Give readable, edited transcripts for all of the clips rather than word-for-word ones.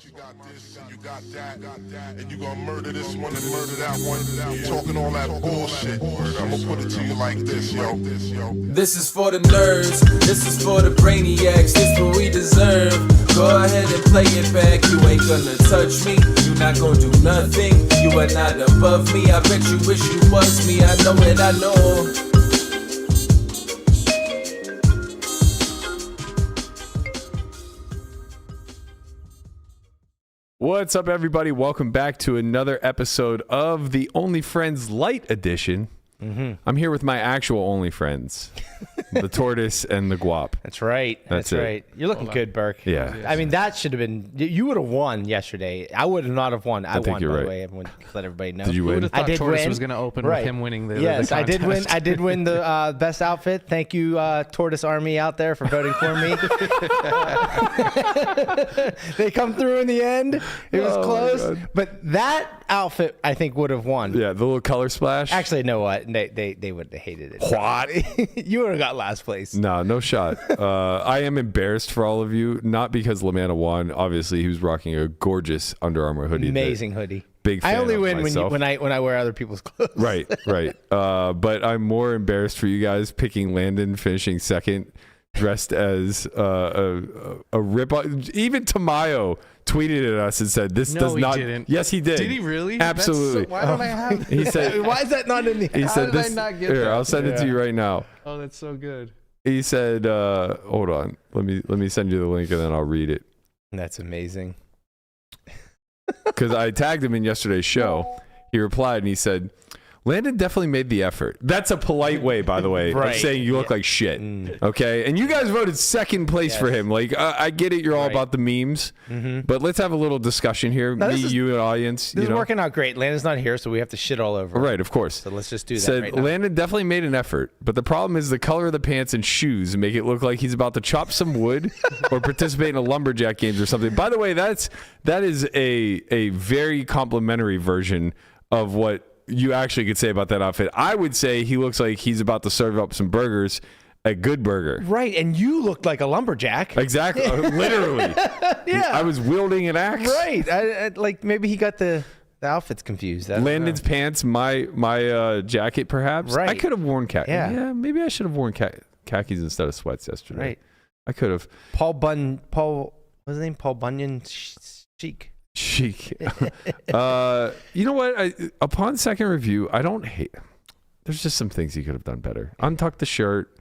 You got this and you got that, and you gonna murder this one and murder that one. Talking all that bullshit. I'm gonna put it to you like this, yo. This is for the nerds, this is for the brainiacs, this what we deserve. Go ahead and play it back, you ain't gonna touch me, you not gonna do nothing, you are not above me. I bet you wish you was me, I know it, I know. What's up, everybody? Welcome back to another episode of the Only Friends Light Edition. I'm here with my actual only friends, the Tortoise and the Guap. That's right. That's right. You're looking good, Burke. Yeah. I mean, that should have been. You would have won yesterday. I would not have won. I won, you're by right. the way. I want to let everybody know. Did you win? I did Tortoise win. Was going to open Right. with him winning the Yes, the I did win. contest. I did win the best outfit. Thank you, Tortoise Army out there, for voting for me. They come through in the end. It was close, but that outfit I think would have won. Yeah, the little color splash. Actually, you know what? They would have hated it. What? You would have got last place. No shot. I am embarrassed for all of you, not because LaPlante won. Obviously, he was rocking a gorgeous Under Armour hoodie. Amazing hoodie. Big fan I only of win myself. when I wear other people's clothes. Right. But I'm more embarrassed for you guys picking Landon finishing second, dressed as a rip. Even Tamayo tweeted at us and said, "This does he not." didn't. Yes, he did. Did he really? Absolutely. Why don't I have? He said, Why is that not in the? "He said did I this." not get Here, that? I'll send it to you right now. Oh, that's so good. He said, "Hold on, let me send you the link and then I'll read it." That's amazing. Because I tagged him in yesterday's show. He replied and he said, "Landon definitely made the effort." That's a polite way, by the way, Right. of saying you look like shit. Okay? And you guys voted second place for him. Like, I get it. You're all about the memes. But let's have a little discussion here. No, Me, you, and audience. This is working out great. Landon's not here, so we have to shit all over him. Right, of course. So let's just do that Said, right now. Landon definitely made an effort, but the problem is the color of the pants and shoes make it look like he's about to chop some wood or participate in a lumberjack games or something. By the way, that is a very complimentary version of what you actually could say about that outfit. I would say he looks like he's about to serve up some burgers at Good Burger. Right, and you looked like a lumberjack. Exactly. Literally. Yeah. I was wielding an axe. Right. I like maybe he got the outfits confused. I don't Landon's know. pants, my jacket, perhaps. Right. I could have worn khakis. Yeah. Maybe I should have worn khakis instead of sweats yesterday. Right. I could have. Paul, what's his name? Paul Bunyan Chic. Chic. You know what? Upon second review, I don't hate. There's just some things he could have done better. Untuck the shirt.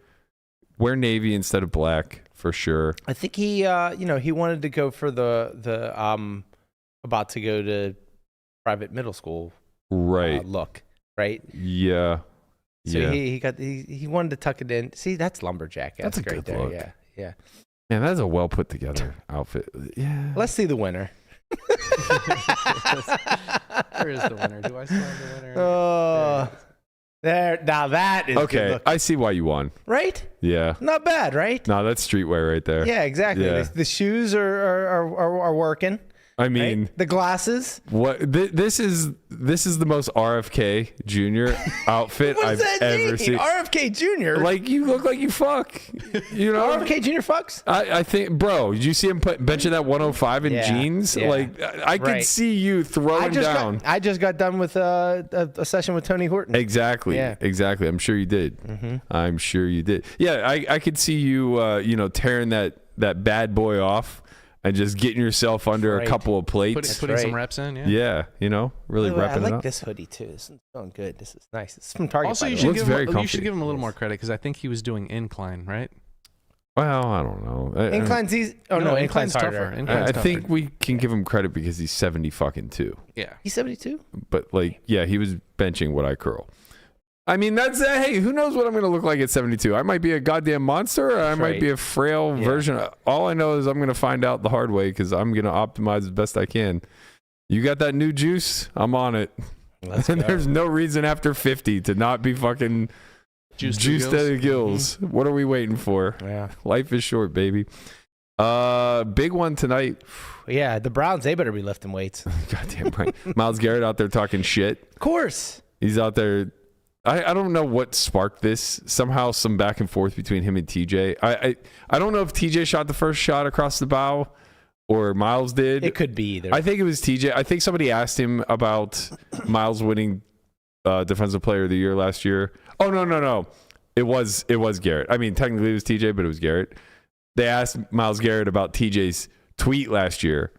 Wear navy instead of black for sure. I think he, he wanted to go for the about to go to private middle school Right. look, right? Yeah. So yeah. he wanted to tuck it in. See, that's lumberjack. That's a right good there. look. Yeah. Man, that's a well put together outfit. Yeah. Let's see the winner. Where is the winner? Do I still have the winner? Oh, there. Now that is good Okay. look. I see why you won. Right? Yeah. Not bad, right? No, that's streetwear right there. Yeah, exactly. Yeah. The shoes are working. I mean, Right? The glasses. what this is the most RFK Jr. outfit What I've does that ever mean? seen. RFK Jr. Like, you look like you fuck. You know? RFK Jr. fucks. I think, bro, did you see him benching that 105 in Yeah, jeans? yeah. Like, I could Right. see you throwing down. I just got done with a session with Tony Horton. Exactly. Yeah. Exactly. I'm sure you did. I'm sure you did. Yeah, I could see you, tearing that bad boy off and just getting yourself under Right. a couple of plates. Putting some right. reps in, yeah. Yeah, really By the way, I repping it like up. this hoodie too. This is feeling good. This is nice. This is from Target. Also, by you the should way. Looks give very him, you comfy. should give him a little more credit because I think he was doing incline, right? Well, I don't know. Incline's easy. Oh no, incline's harder. tougher. Incline's I tougher. think we can give him credit because he's 70 fucking 2. Yeah. He's 72. But like, yeah, he was benching what I curl. I mean, that's hey, who knows what I'm going to look like at 72? I might be a goddamn monster, or I might right. be a frail version. All I know is I'm going to find out the hard way because I'm going to optimize as best I can. You got that new juice? I'm on it. Let's And go. there's no reason after 50 to not be fucking Juiced juiced to the gills. What are we waiting for? Yeah. Life is short, baby. Big one tonight. Yeah, the Browns, they better be lifting weights. Goddamn right. Myles Garrett out there talking shit. Of course. He's out there. I don't know what sparked this. Somehow some back and forth between him and TJ. I don't know if TJ shot the first shot across the bow or Miles did. It could be either. I think it was TJ. I think somebody asked him about Miles winning Defensive Player of the Year last year. Oh, no. It was Garrett. I mean, technically it was TJ, but it was Garrett. They asked Myles Garrett about TJ's tweet last year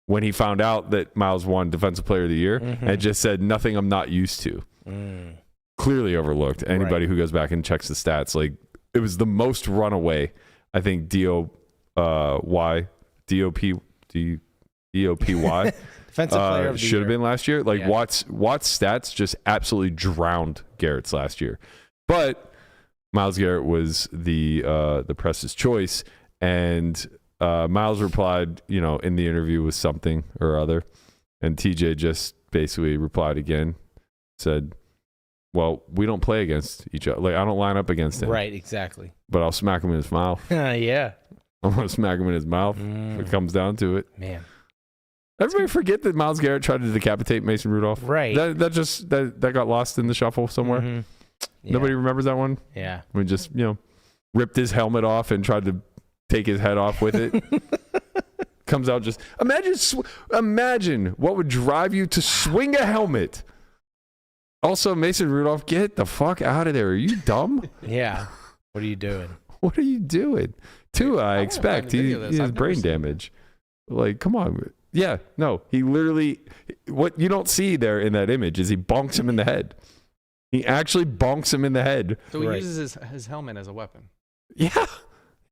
when he found out that Miles won Defensive Player of the Year, and it just said, nothing I'm not used to. Clearly overlooked. Anybody who goes back and checks the stats, like, it was the most runaway, I think, DOPY Defensive player of the should year. have been last year. Like, Watt's stats just absolutely drowned Garrett's last year. But Myles Garrett was the press's choice, and Myles replied, in the interview with something or other, and TJ just basically replied again, said, well, we don't play against each other. Like, I don't line up against him. Right, exactly. But I'll smack him in his mouth. Yeah. I'm going to smack him in his mouth if it comes down to it. Man. Everybody forget that Myles Garrett tried to decapitate Mason Rudolph. Right. That got lost in the shuffle somewhere. Yeah. Nobody remembers that one? Yeah. We just, ripped his helmet off and tried to take his head off with it. Comes out just... Imagine what would drive you to swing a helmet. Also, Mason Rudolph, get the fuck out of there. Are you dumb? Yeah. What are you doing? What are you doing? Tua, I expect. He has brain seen damage. Like, come on. Yeah, no. He literally... What you don't see there in that image is he bonks him in the head. He actually bonks him in the head. So he uses his helmet as a weapon. Yeah.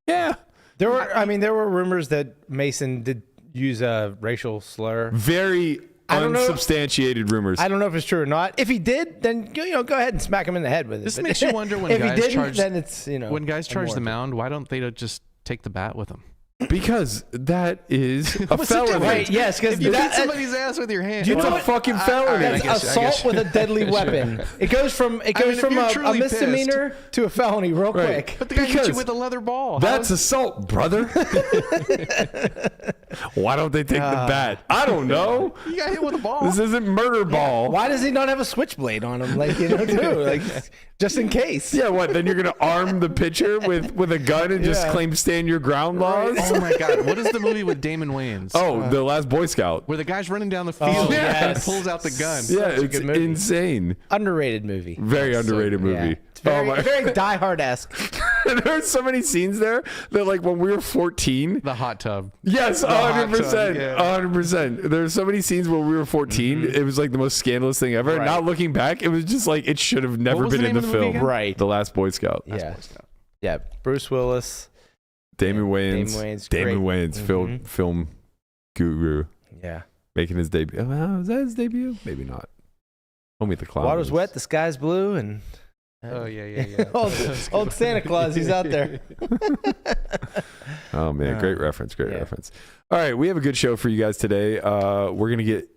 Yeah. There were rumors that Mason did use a racial slur. Very unsubstantiated rumors. I don't know if it's true or not. If he did, then go ahead and smack him in the head with it. This makes you wonder when if guys he didn't, charge. then it's when guys charge the mound, why don't they just take the bat with them? Because that is a What's the felony. difference? Right, yes, because If you hit somebody's ass with your hand, It's a fucking felony. That's I guess assault you- with a deadly weapon. It goes from if you're a truly misdemeanor to a felony real Right. quick. but the guy hit you Because with a leather ball. That's assault, brother. Why don't they take the bat? I don't know. You got hit with a ball. This isn't murder ball. Why does he not have a switchblade on him? Just in case. Yeah, what? Then you're going to arm the pitcher with a gun and just claim stand your ground laws? Oh my God! What is the movie with Damon Wayans? Oh, The Last Boy Scout. where the guy's running down the field and pulls out the gun. Yeah, a it's good movie. insane. Underrated movie. Very underrated movie. Yeah. It's very Die Hard-esque. There's so many scenes there that, like, when we were 14. The hot tub. Yes, hot 100%. tub, yeah. 100%. There's so many scenes where we were 14. It was like the most scandalous thing ever. Right. Not looking back, it was just like it should have never was been the in name the of the movie film. again? Right. The Last Boy Scout. Yeah. Yeah. Bruce Willis. Damon Wayans. Damon Wayans, great. Film guru. Yeah. Making his debut. Was that his debut? Maybe not. Homie the Clown. Water's wet, the sky's blue, and Oh yeah. old Santa Claus, he's out there. Oh man, great reference. Great yeah. reference. All right, we have a good show for you guys today. We're gonna get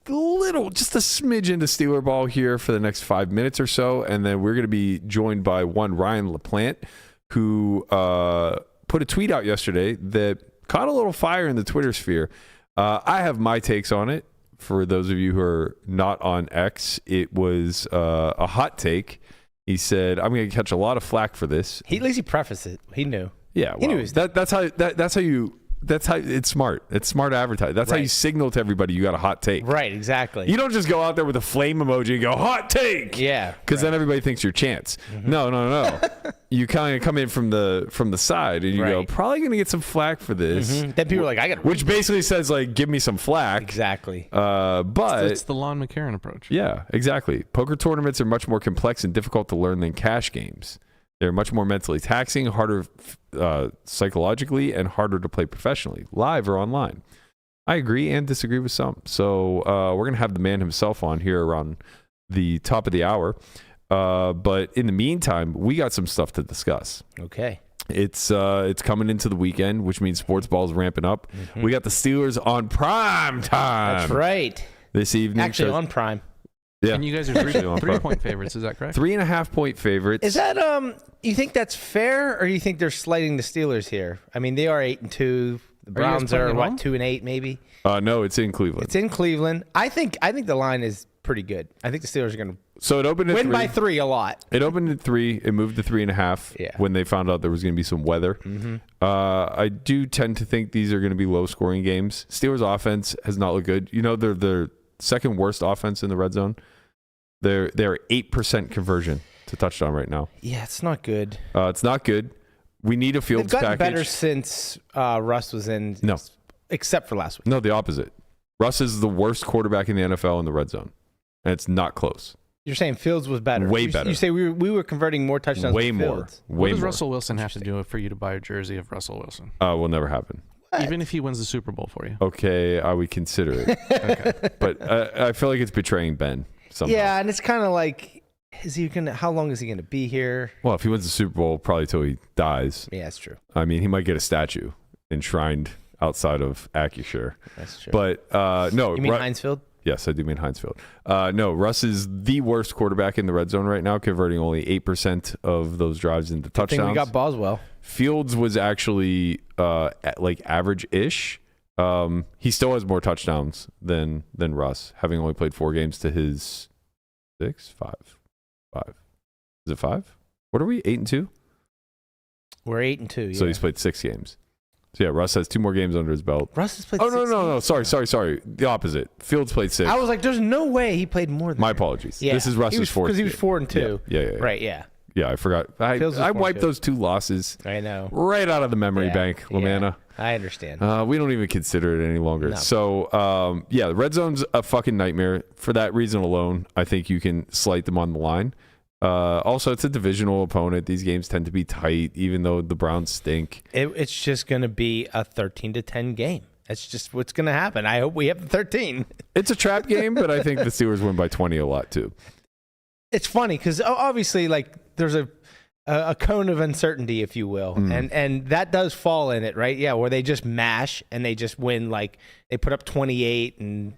just a smidge into Steeler ball here for the next 5 minutes or so, and then we're gonna be joined by one Ryan LaPlante, who put a tweet out yesterday that caught a little fire in the Twitter sphere. I have my takes on it. For those of you who are not on X, it was a hot take. He said, "I'm going to catch a lot of flack for this." At least he prefaced it. He knew. Yeah, He knew well, he was- that's how it's smart. It's smart advertising. That's how you Right. signal to everybody you got a hot take. Right, exactly. You don't just go out there with a flame emoji and go hot take. Yeah. Because then everybody thinks you're Chance. No. You kind of come in from the side and you go, Right. probably going to get some flack for this. Then people are like, I got to. Which basically says, like, give me some flack. Exactly. But It's the Lon McCarron approach. yeah, exactly. Poker tournaments are much more complex and difficult to learn than cash games. They're much more mentally taxing, harder psychologically, and harder to play professionally, live or online. I agree and disagree with some. So we're going to have the man himself on here around the top of the hour. But in the meantime, we got some stuff to discuss. Okay. It's coming into the weekend, which means sports ball is ramping up. We got the Steelers on prime time. That's right. This evening. Actually, So- on Prime. yeah. And you guys are Actually on prime. 3-point favorites. Is that correct? 3.5 point favorites. Is that you think that's fair, or do you think they're slighting the Steelers here? I mean, they are 8-2. The Browns playing are at home? 2-8 maybe. No, it's in Cleveland. It's in Cleveland. I think the line is pretty good. I think the Steelers are going to So it opened at Win 3. by 3 a lot. It opened at 3. It moved to 3.5 Yeah. when they found out there was going to be some weather. I do tend to think these are going to be low-scoring games. Steelers' offense has not looked good. You know, they're the second worst offense in the red zone. They're 8% conversion to touchdown right now. Yeah, it's not good. It's not good. We need a They've Fields gotten package. better since Russ was in. No. Except for last week. No, the opposite. Russ is the worst quarterback in the NFL in the red zone, and it's not close. You're saying Fields was better. Way better. You say we were converting more touchdowns Way than more. Fields. What Way does more. Russell Wilson have to do for you to buy a jersey of Russell Wilson? Will never happen. Even if he wins the Super Bowl for you. Okay, I would consider it. Okay. But I feel like it's betraying Ben somehow. Yeah, and it's kind of like, how long is he going to be here? Well, if he wins the Super Bowl, probably till he dies. Yeah, that's true. I mean, he might get a statue enshrined outside of Acusure. That's true. But no. You mean Heinz Field? Yes, I do mean Heinz Field. No, Russ is the worst quarterback in the red zone right now, converting only 8% of those drives into I think touchdowns. we got Boswell. Fields was actually like average-ish. He still has more touchdowns than Russ, having only played 4 games to his 5. Is it 5? What are we? 8-2? We're 8-2. Yeah. So he's played 6 games. So yeah, Russ has 2 more games under his belt. Russ has played. Oh 6 no! games. Sorry. The opposite. Fields played 6. I was like, there's no way he played more than. My that. apologies. Yeah. This is Russ's 4th. Because he was 4-2. Yeah. Right. Yeah. Yeah, I forgot. Fields was I 4-2. wiped those 2 losses I know. right out of the memory Yeah, bank, Lamanna. Yeah, I understand. We don't even consider it any longer. No. So, yeah, the red zone's a fucking nightmare. For that reason alone, I think you can slight them on the line. Also, it's a divisional opponent. These games tend to be tight, even though the Browns stink. It's just going to be a 13-10 game. That's just what's going to happen. I hope we have 13. It's a trap game, but I think the Steelers win by 20 a lot, too. It's funny because obviously, like, there's a cone of uncertainty, if you will, and that does fall in it, right? Yeah, where they just mash and they just win, like they put up 28, and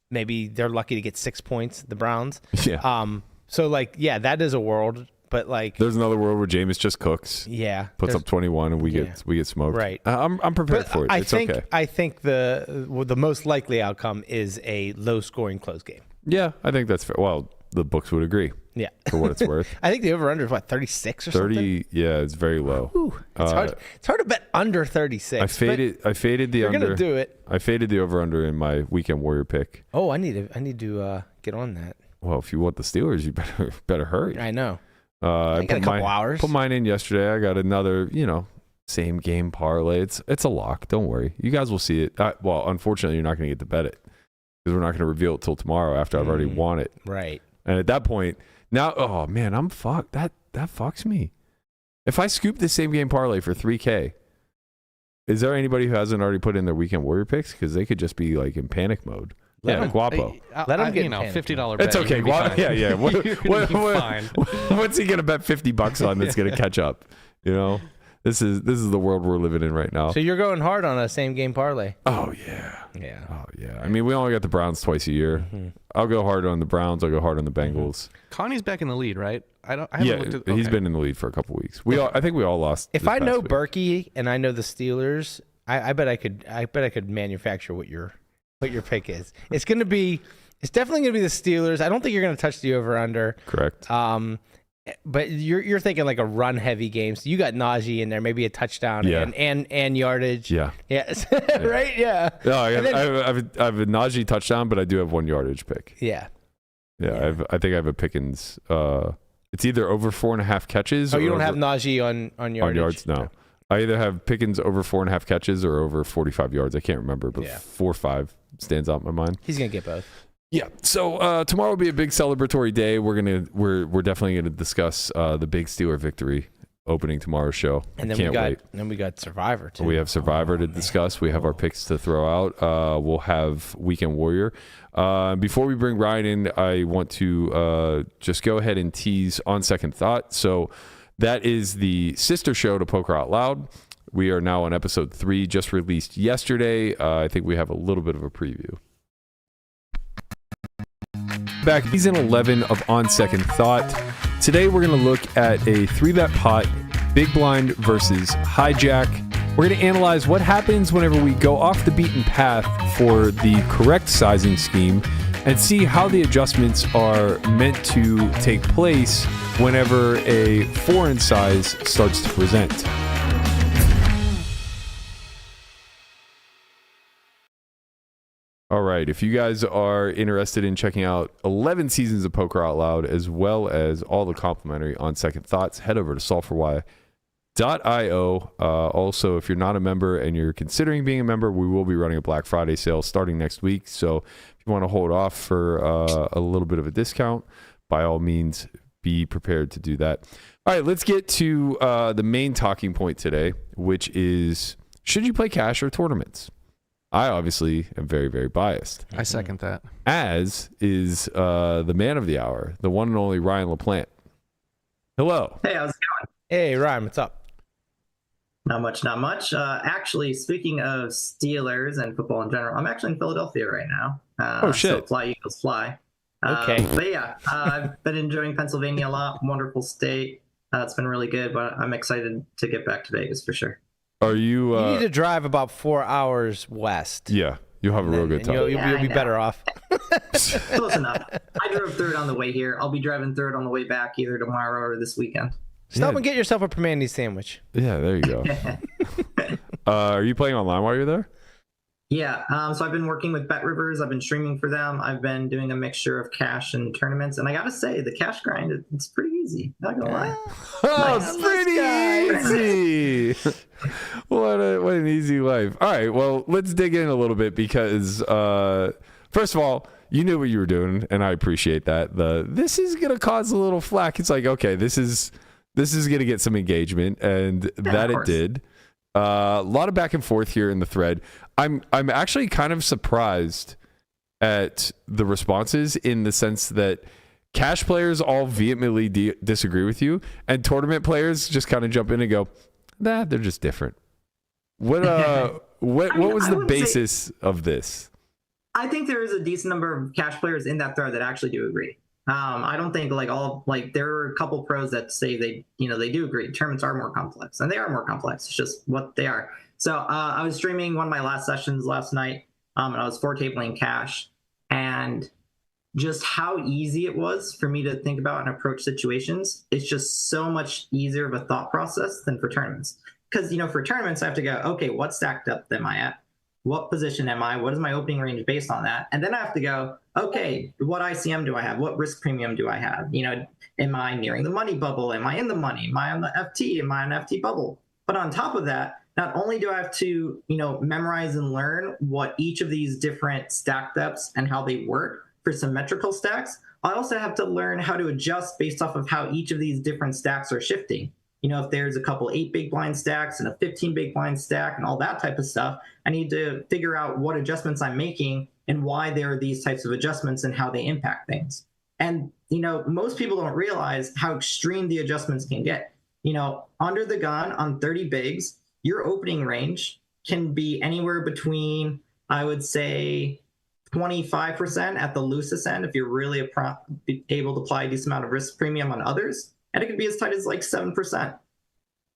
maybe they're lucky to get 6 points. The Browns. Yeah. So like, yeah, that is a world, but like, There's another world where Jameis just cooks, yeah, puts up 21, and we get smoked. Right. I'm prepared for it. It's okay. I think the most likely outcome is a low-scoring close game. Yeah, I think that's fair. Well, the books would agree. Yeah, For what it's worth. I think the over/under is 36 or something. 30. Yeah, it's very low. Ooh, it's hard. It's hard to bet under 36. I faded the You're under. gonna do it. I faded the over/under in my weekend warrior pick. Oh, I need to get on that. Well, if you want the Steelers, you better hurry. I know. I got a couple hours. Put mine in yesterday. I got another, same game parlay. It's a lock. Don't worry. You guys will see it. Well, unfortunately, you're not going to get to bet it because we're not going to reveal it till tomorrow after I've already won it. Right. And at that point, now, oh man, I'm fucked. That fucks me. If I scoop the same game parlay for $3K, is there anybody who hasn't already put in their weekend warrior picks? Because they could just be like in panic mode. Let 'em- Guapo. Let him get $50 bet. It's okay. You're gonna be fine. Yeah. You're gonna be fine. What's he gonna bet $50 on that's gonna catch up? This is the world we're living in right now. So you're going hard on a same game parlay. Oh yeah. Yeah. Oh yeah. I mean, we only got the Browns twice a year. I'll go hard on the Browns. I'll go hard on the Bengals. Connie's back in the lead, right? I haven't Yeah, looked at. he's okay. been in the lead for a couple weeks. I think we all lost. If this I past know week. Berkey and I know the Steelers, I bet I could manufacture what your pick is. It's definitely gonna be the Steelers. I don't think you're gonna touch the over under. Correct. But you're thinking like a run heavy game. So you got Najee in there, maybe a touchdown Yeah. and yardage. Yeah. Yes. Right. Yeah. No, I And have, then- I have a Najee touchdown, but I do have 1 yardage pick. Yeah. Yeah, I think I have a Pickens. It's either over 4.5 catches. Oh, or you don't over, have Najee on yardage? on yards. No, I either have Pickens over 4.5 catches or over 45 yards. I can't remember, but Yeah. 4 or 5 stands out in my mind. He's gonna get both. Yeah. So tomorrow will be a big celebratory day. We're definitely gonna discuss the big Steeler victory opening tomorrow's show. And then Can't wait. we got Survivor too. We have Survivor to discuss. We have our picks to throw out. We'll have Weekend Warrior. Before we bring Ryan in, I want to just go ahead and tease On Second Thought. So that is the sister show to Poker Out Loud. We are now on episode 3, just released yesterday. I think we have a little bit of a preview. Back season 11 of On Second Thought. Today we're going to look at a 3-bet pot, big blind versus hijack. We're going to analyze what happens whenever we go off the beaten path for the correct sizing scheme and see how the adjustments are meant to take place whenever a foreign size starts to present. All right, if you guys are interested in checking out 11 seasons of Poker Out Loud, as well as all the complimentary On Second Thoughts, head over to solve4why.io. Also, if you're not a member and you're considering being a member, we will be running a Black Friday sale starting next week. So if you want to hold off for a little bit of a discount, by all means, be prepared to do that. All right, let's get to the main talking point today, which is, should you play cash or tournaments? I obviously am very, very biased. I second that. As is the man of the hour, the one and only Ryan LaPlante. Hello. Hey, how's it going? Hey, Ryan, what's up? Not much. Actually, speaking of Steelers and football in general, I'm actually in Philadelphia right now. Oh, shit. So fly, Eagles, fly. Okay. But yeah, I've been enjoying Pennsylvania a lot. Wonderful state. It's been really good, but I'm excited to get back to Vegas for sure. Are you... You need to drive about 4 hours west. Yeah, you'll have a real good time. You'll be better off. Close enough. I drove through it on the way here. I'll be driving through it on the way back either tomorrow or this weekend. Stop and get yourself a Primanti sandwich. Yeah, there you go. Are you playing online while you're there? Yeah, so I've been working with Bet Rivers. I've been streaming for them. I've been doing a mixture of cash and tournaments. And I got to say, the cash grind, it's pretty easy. Not going to lie. Oh, it's pretty easy. What an easy life. All right, well, let's dig in a little bit because, first of all, you knew what you were doing, and I appreciate that. This is going to cause a little flack. It's like, okay, this is going to get some engagement, and that it did. A lot of back and forth here in the thread. I'm actually kind of surprised at the responses in the sense that cash players all vehemently disagree with you, and tournament players just kind of jump in and go, "Nah, they're just different." What was the basis of this? I think there is a decent number of cash players in that thread that actually do agree. I don't think there are a couple pros that say they do agree. Tournaments are more complex, and they are more complex. It's just what they are. So I was streaming one of my last sessions last night, and I was 4-tabling cash, and just how easy it was for me to think about and approach situations. It's just so much easier of a thought process than for tournaments. Because for tournaments, I have to go, okay, what stacked up am I at? What position am I? What is my opening range based on that? And then I have to go, okay, what ICM do I have? What risk premium do I have? Am I nearing the money bubble? Am I in the money? Am I on the FT? Am I on FT bubble? But on top of that, not only do I have to, memorize and learn what each of these different stack depths and how they work for symmetrical stacks, I also have to learn how to adjust based off of how each of these different stacks are shifting. If there's a couple 8 big blind stacks and a 15 big blind stack and all that type of stuff, I need to figure out what adjustments I'm making and why there are these types of adjustments and how they impact things. And, most people don't realize how extreme the adjustments can get. Under the gun on 30 bigs, your opening range can be anywhere between, I would say, 25% at the loosest end if you're really able to apply a decent amount of risk premium on others. And it could be as tight as like 7%.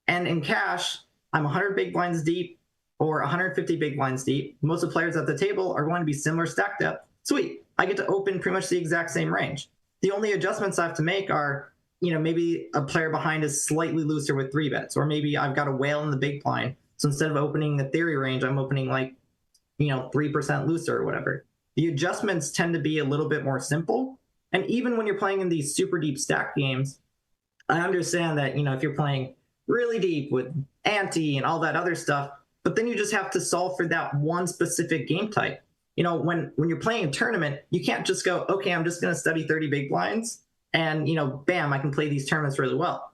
And in cash, I'm 100 big blinds deep or 150 big blinds deep. Most of the players at the table are going to be similar stack depth. Sweet. I get to open pretty much the exact same range. The only adjustments I have to make are, maybe a player behind is slightly looser with 3 bets, or maybe I've got a whale in the big blind. So instead of opening the theory range, I'm opening 3% looser or whatever. The adjustments tend to be a little bit more simple. And even when you're playing in these super deep stack games, I understand that, if you're playing really deep with ante and all that other stuff, but then you just have to solve for that one specific game type. When you're playing a tournament, you can't just go, okay, I'm just going to study 30 big blinds and, bam, I can play these tournaments really well.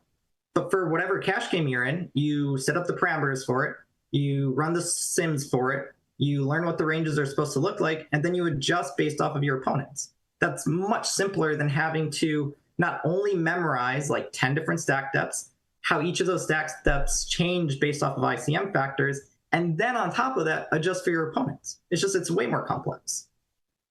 But for whatever cash game you're in, you set up the parameters for it, you run the sims for it, you learn what the ranges are supposed to look like, and then you adjust based off of your opponents. That's much simpler than having to not only memorize 10 different stack depths, how each of those stack depths change based off of ICM factors, and then on top of that, adjust for your opponents. It's way more complex.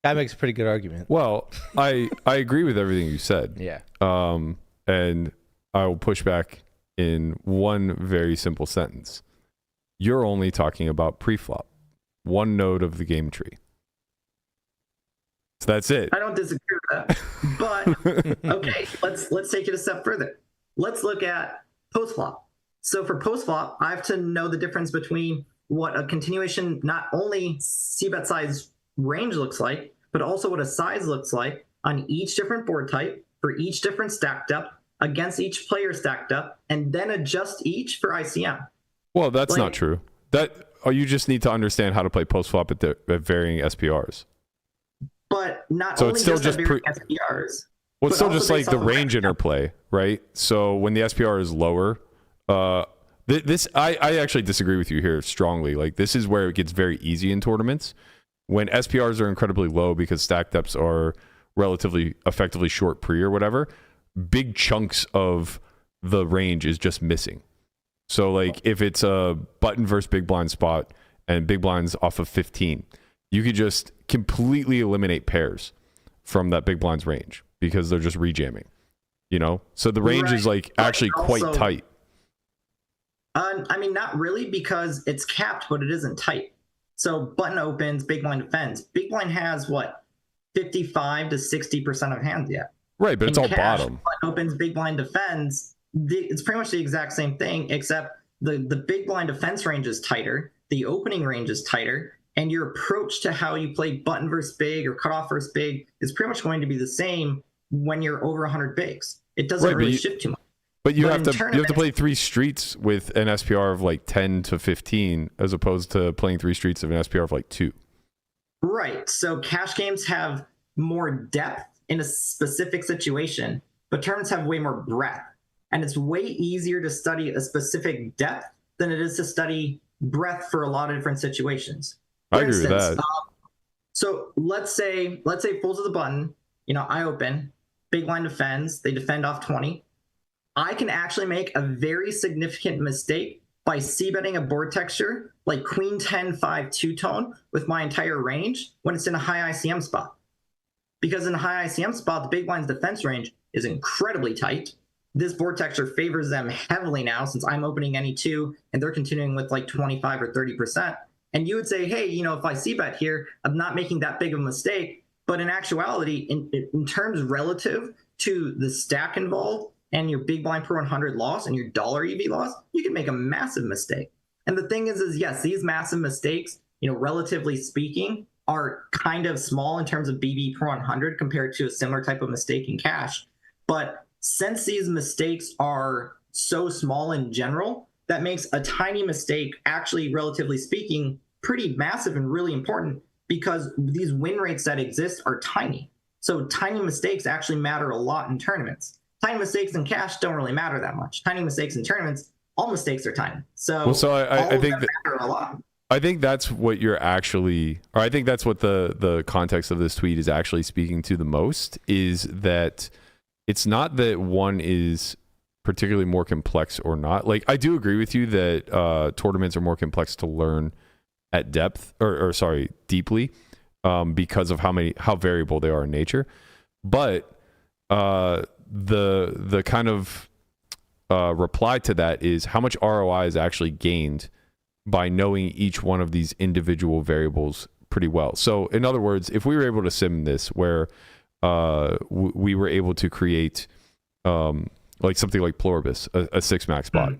That makes a pretty good argument. Well, I agree with everything you said. Yeah. And I will push back in one very simple sentence. You're only talking about pre-flop, one node of the game tree. So that's it. I don't disagree with that. But okay, let's take it a step further. Let's look at post flop. So for post flop, I have to know the difference between what a continuation, not only c-bet size range looks like, but also what a size looks like on each different board type for each different stack depth against each player stacked up, and then adjust each for ICM. Well, that's not true. You just need to understand how to play post flop at varying SPRs. But not So only it's still just at just varying SPRs. Well, but it's still also just like based the off of range interplay, right? So when the SPR is lower, I actually disagree with you here strongly. Like, this is where it gets very easy in tournaments. When SPRs are incredibly low because stack depths are relatively effectively short pre or whatever, big chunks of the range is just missing. So like if it's a button versus big blind spot and big blinds off of 15, you could just completely eliminate pairs from that big blind's range because they're just rejamming, you know? So the range is like actually quite tight. I mean, not really, because it's capped, but it isn't tight. So button opens, big blind defends. Big blind has what, 55 to 60% of hands yet. Right, but it's all bottom. Button opens, big blind defends. It's pretty much the exact same thing, except the big blind defense range is tighter, the opening range is tighter, and your approach to how you play button versus big or cutoff versus big is pretty much going to be the same when you're over 100 bigs. It doesn't really shift too much. But you have to play 3 streets with an SPR of like 10 to 15 as opposed to playing 3 streets of an SPR of like 2. Right. So cash games have more depth in a specific situation, but tournaments have way more breadth. And it's way easier to study a specific depth than it is to study breadth for a lot of different situations. I agree with that. So let's say full to the button, I open, big blind defends, they defend off 20. I can actually make a very significant mistake by c-betting a board texture like queen 10 5 two-tone with my entire range when it's in a high ICM spot. Because in a high ICM spot, the big blind's defense range is incredibly tight. This board texture favors them heavily now since I'm opening any 2 and they're continuing with like 25 or 30%. And you would say, hey, if I c-bet here, I'm not making that big of a mistake. But in actuality, in terms relative to the stack involved, and your big blind per 100 loss and your dollar EV loss, you can make a massive mistake. And the thing is yes, these massive mistakes, relatively speaking, are kind of small in terms of BB per 100 compared to a similar type of mistake in cash. But since these mistakes are so small in general, that makes a tiny mistake, actually, relatively speaking, pretty massive and really important because these win rates that exist are tiny. So tiny mistakes actually matter a lot in tournaments. Tiny mistakes in cash don't really matter that much. Tiny mistakes in tournaments, all mistakes are tiny. So, I think that matter a lot. I think that's what you're actually, or I think that's what the context of this tweet is actually speaking to the most, is that it's not that one is particularly more complex or not. Like, I do agree with you that tournaments are more complex to learn at depth, or deeply, because of how variable they are in nature. But the kind of reply to that is how much ROI is actually gained by knowing each one of these individual variables pretty well. So in other words, if we were able to sim this where we were able to create like something like Pluribus, a 6 max spot,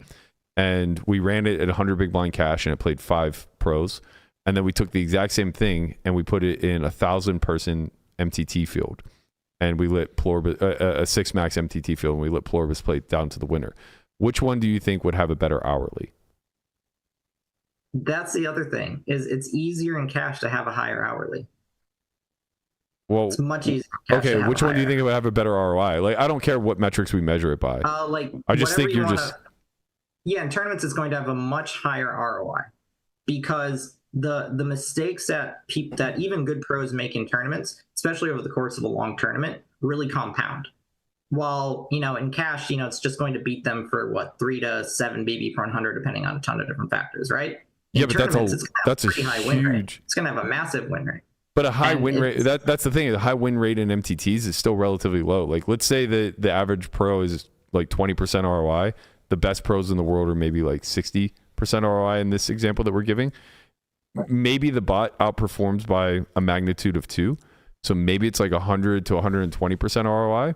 and we ran it at 100 big blind cash and it played 5 pros, and then we took the exact same thing and we put it in 1,000 person MTT field, and we let Pluribus, a 6 max MTT field, and we let Pluribus play down to the winner. Which one do you think would have a better hourly? That's the other thing, is it's easier in cash to have a higher hourly. Well, it's much easier. Okay, which one do you think would have a better ROI? Like, I don't care what metrics we measure it by. I just think you're just... Yeah, in tournaments, it's going to have a much higher ROI because the mistakes that even good pros make in tournaments, especially over the course of a long tournament, really compound. While, in cash, it's just going to beat them for 3 to 7 BB per 100, depending on a ton of different factors, right? Yeah, but that's a high win rate. huge... It's going to have a massive win rate. But a high win rate, that's the thing. The high win rate in MTTs is still relatively low. Like, let's say that the average pro is like 20% ROI. The best pros in the world are maybe like 60% ROI in this example that we're giving. Maybe the bot outperforms by a magnitude of 2, So maybe it's like 100 to 120% ROI.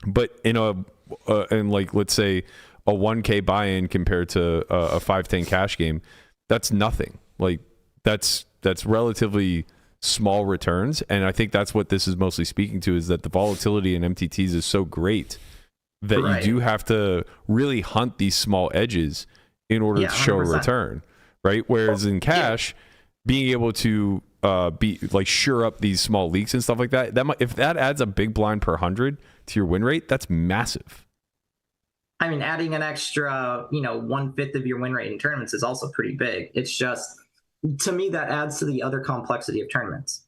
But in like, let's say a 1K buy-in compared to a 5-10 cash game, that's nothing. Like that's relatively small returns. And I think that's what this is mostly speaking to, is that the volatility in MTTs is so great that you do have to really hunt these small edges in order to show a 100%. return, right? Whereas in cash, being able to be like sure up these small leaks and stuff like that, if that adds a big blind per 100 to your win rate, that's massive. I mean, adding an extra, 1/5 of your win rate in tournaments is also pretty big. It's just, to me, that adds to the other complexity of tournaments.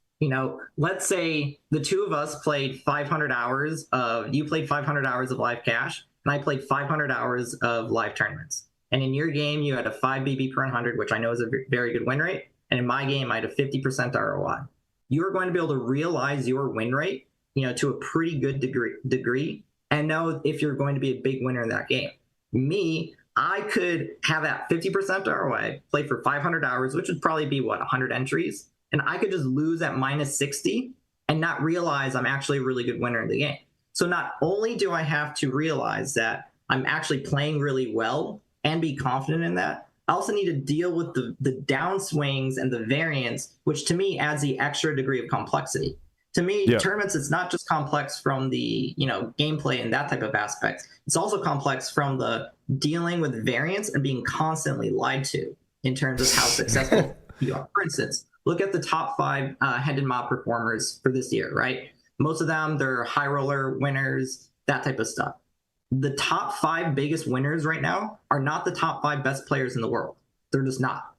Let's say the two of us played 500 hours you played 500 hours of live cash, and I played 500 hours of live tournaments. And in your game, you had a 5 BB per 100, which I know is a very good win rate. And in my game, I had a 50% ROI. You're going to be able to realize your win rate, to a pretty good degree, and know if you're going to be a big winner in that game. Me, I could have that 50% ROI, play for 500 hours, which would probably be 100 entries. And I could just lose at -60 and not realize I'm actually a really good winner in the game. So not only do I have to realize that I'm actually playing really well and be confident in that, I also need to deal with the downswings and the variance, which to me adds the extra degree of complexity. To me, tournaments, it's not just complex from the gameplay and that type of aspect. It's also complex from the dealing with variance and being constantly lied to in terms of how successful you are. For instance, look at the top 5 Hendon Mob performers for this year, right? Most of them, they're high roller winners, that type of stuff. The top 5 biggest winners right now are not the top 5 best players in the world. They're just not.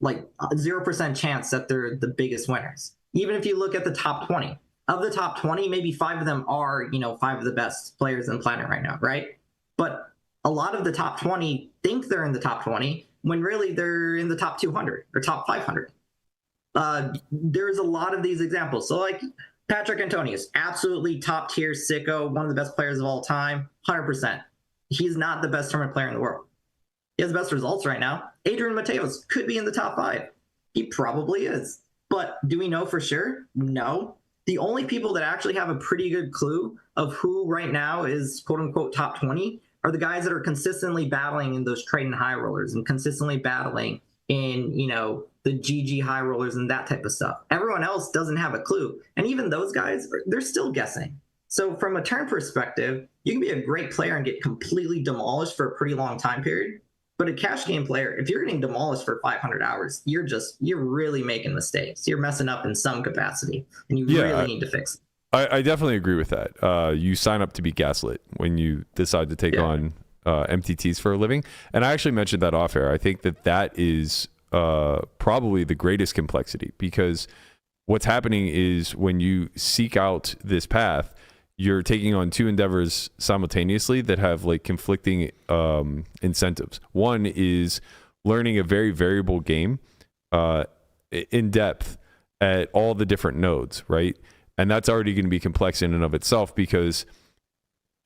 Like 0% chance that they're the biggest winners. Even if you look at the top 20, of the top 20, maybe 5 of them are, 5 of the best players on the planet right now, right? But a lot of the top 20 think they're in the top 20 when really they're in the top 200 or top 500. There's a lot of these examples. So like Patrick Antonius, absolutely top tier sicko, one of the best players of all time, 100%. He's not the best tournament player in the world. He has the best results right now. Adrian Mateos could be in the top 5. He probably is. But do we know for sure? No. The only people that actually have a pretty good clue of who right now is quote unquote top 20 are the guys that are consistently battling in those trade and high rollers and consistently battling in, the GG high rollers and that type of stuff. Everyone else doesn't have a clue. And even those guys, they're still guessing. So from a turn perspective, you can be a great player and get completely demolished for a pretty long time period. But a cash game player, if you're getting demolished for 500 hours, you're really making mistakes. You're messing up in some capacity, and you really need to fix it. I definitely agree with that. You sign up to be gaslit when you decide to take on MTTs for a living. And I actually mentioned that off air. I think that is probably the greatest complexity, because what's happening is when you seek out this path, you're taking on 2 endeavors simultaneously that have like conflicting incentives. One is learning a very variable game in depth at all the different nodes, right? And that's already going to be complex in and of itself, because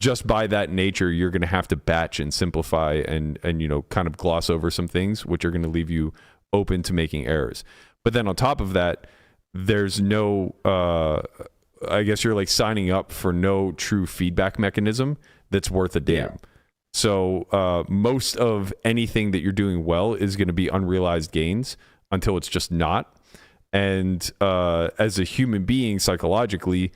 just by that nature, you're going to have to batch and simplify and kind of gloss over some things, which are going to leave you open to making errors. But then on top of that, there's no I guess you're like signing up for no true feedback mechanism that's worth a damn. So most of anything that you're doing well is going to be unrealized gains until it's just not. And as a human being, psychologically,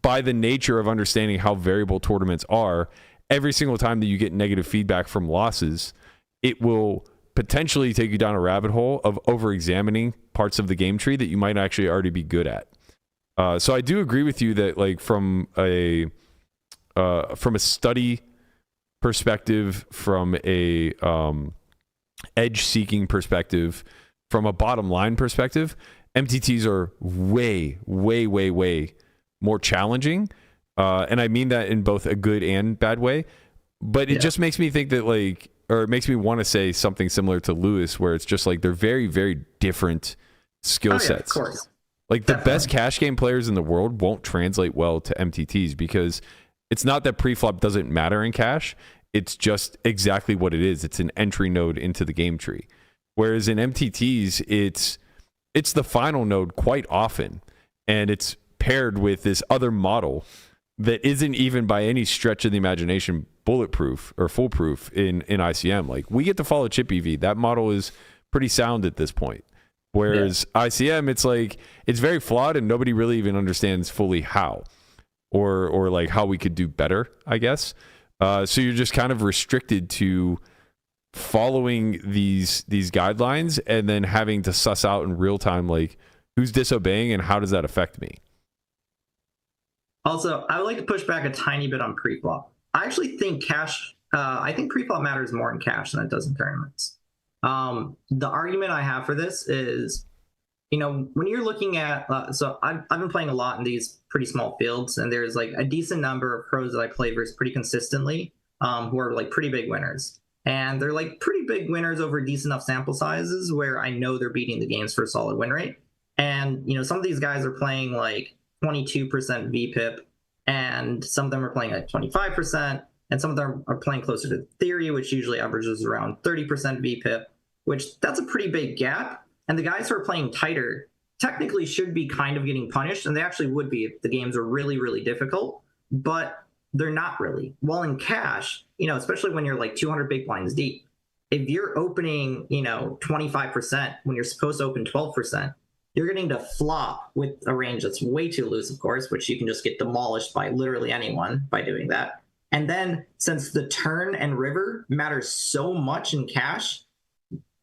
by the nature of understanding how variable tournaments are, every single time that you get negative feedback from losses, it will potentially take you down a rabbit hole of over-examining parts of the game tree that you might actually already be good at. So I do agree with you that, like, from a study perspective, from a edge-seeking perspective, from a bottom line perspective, MTTs are way, way, way, way more challenging. And I mean that in both a good and bad way. But it just makes me think that, like, or it makes me want to say something similar to Lewis, where it's just like they're very, very different skill sets. Of course. Like the best cash game players in the world won't translate well to MTTs, because it's not that preflop doesn't matter in cash. It's just exactly what it is. It's an entry node into the game tree. Whereas in MTTs, it's the final node quite often. and it's paired with this other model that isn't even by any stretch of the imagination bulletproof or foolproof in ICM. Like, we get to follow Chip EV. That model is pretty sound at this point. Whereas ICM, it's like, it's very flawed and nobody really even understands fully how, or like how we could do better, I guess. So you're just kind of restricted to following these guidelines and then having to suss out in real time, like, who's disobeying and how does that affect me? Also, I would like to push back a tiny bit on pre-flop. I actually think cash, I think pre-flop matters more in cash than it does in tournaments. The argument I have for this is, you know, when you're looking at, so I've been playing a lot in these pretty small fields, and there's like a decent number of pros that I play versus pretty consistently, who are like pretty big winners. And they're like pretty big winners over decent enough sample sizes where I know they're beating the games for a solid win rate. And, you know, some of these guys are playing like 22% VPIP, and some of them are playing like 25%, and some of them are playing closer to theory, which usually averages around 30% VPIP, which that's a pretty big gap. And the guys who are playing tighter technically should be kind of getting punished, and they actually would be if the games are really, really difficult, but they're not really. While in cash, you know, especially when you're like 200 big blinds deep, if you're opening, you know, 25% when you're supposed to open 12%, you're getting to flop with a range that's way too loose, of course, which you can just get demolished by literally anyone by doing that. And then since the turn and river matters so much in cash,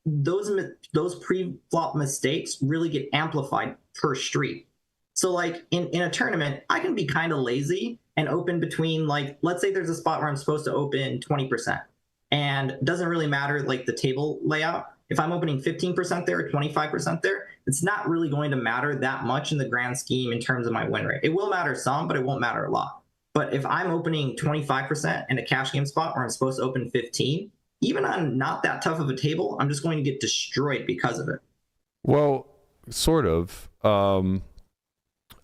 those pre-flop mistakes really get amplified per street. So like in a tournament, I can be kind of lazy and open between, like, let's say there's a spot where I'm supposed to open 20%, and it doesn't really matter like the table layout. If I'm opening 15% there or 25% there, it's not really going to matter that much in the grand scheme in terms of my win rate. It will matter some, but it won't matter a lot. But if I'm opening 25% in a cash game spot where I'm supposed to open 15, even on not that tough of a table, I'm just going to get destroyed because of it. Well, sort of.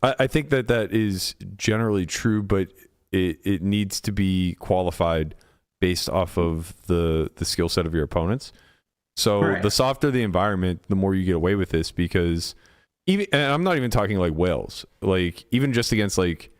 I think that is generally true, but it needs to be qualified based off of the skill set of your opponents. So the softer the environment, the more you get away with this, because even, and I'm not even talking like whales, like even just against like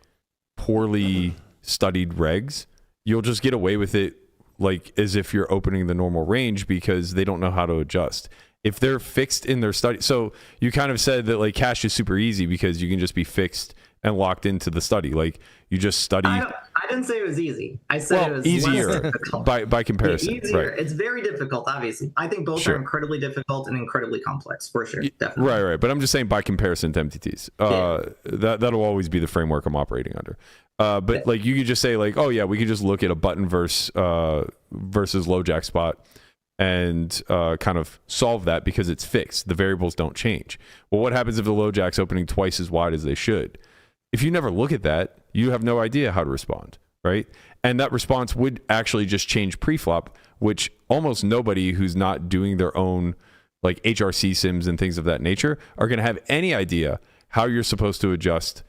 poorly studied regs, you'll just get away with it like as if you're opening the normal range because they don't know how to adjust. If they're fixed in their study, so you kind of said that like cash is super easy because you can just be fixed and locked into the study. Like you just study. I didn't say it was easy. I said it was easier by comparison. Yeah, easier. Right. It's very difficult, obviously. I think both are incredibly difficult and incredibly complex, for sure. Definitely. Right. But I'm just saying by comparison to MTTs. That'll always be the framework I'm operating under. But like you could just say like, oh yeah, we could just look at a button versus low jack spot and kind of solve that because it's fixed. The variables don't change. Well, what happens if the low jack's opening twice as wide as they should? If you never look at that, you have no idea how to respond, right? And that response would actually just change pre-flop, which almost nobody who's not doing their own like HRC sims and things of that nature are going to have any idea how you're supposed to adjust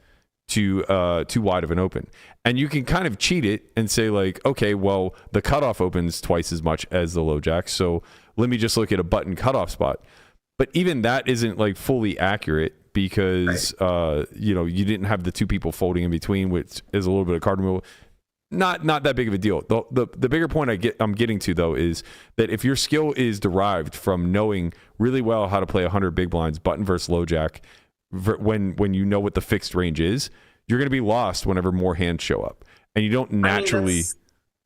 to too wide of an open. And you can kind of cheat it and say like, okay, well, the cutoff opens twice as much as the low jack, so let me just look at a button cutoff spot. But even that isn't like fully accurate because you know, you didn't have the two people folding in between, which is a little bit of card removal. Not that big of a deal. The bigger point I'm getting to though is that if your skill is derived from knowing really well how to play 100 big blinds button versus low jack, when you know what the fixed range is, you're going to be lost whenever more hands show up, and you don't naturally. I mean,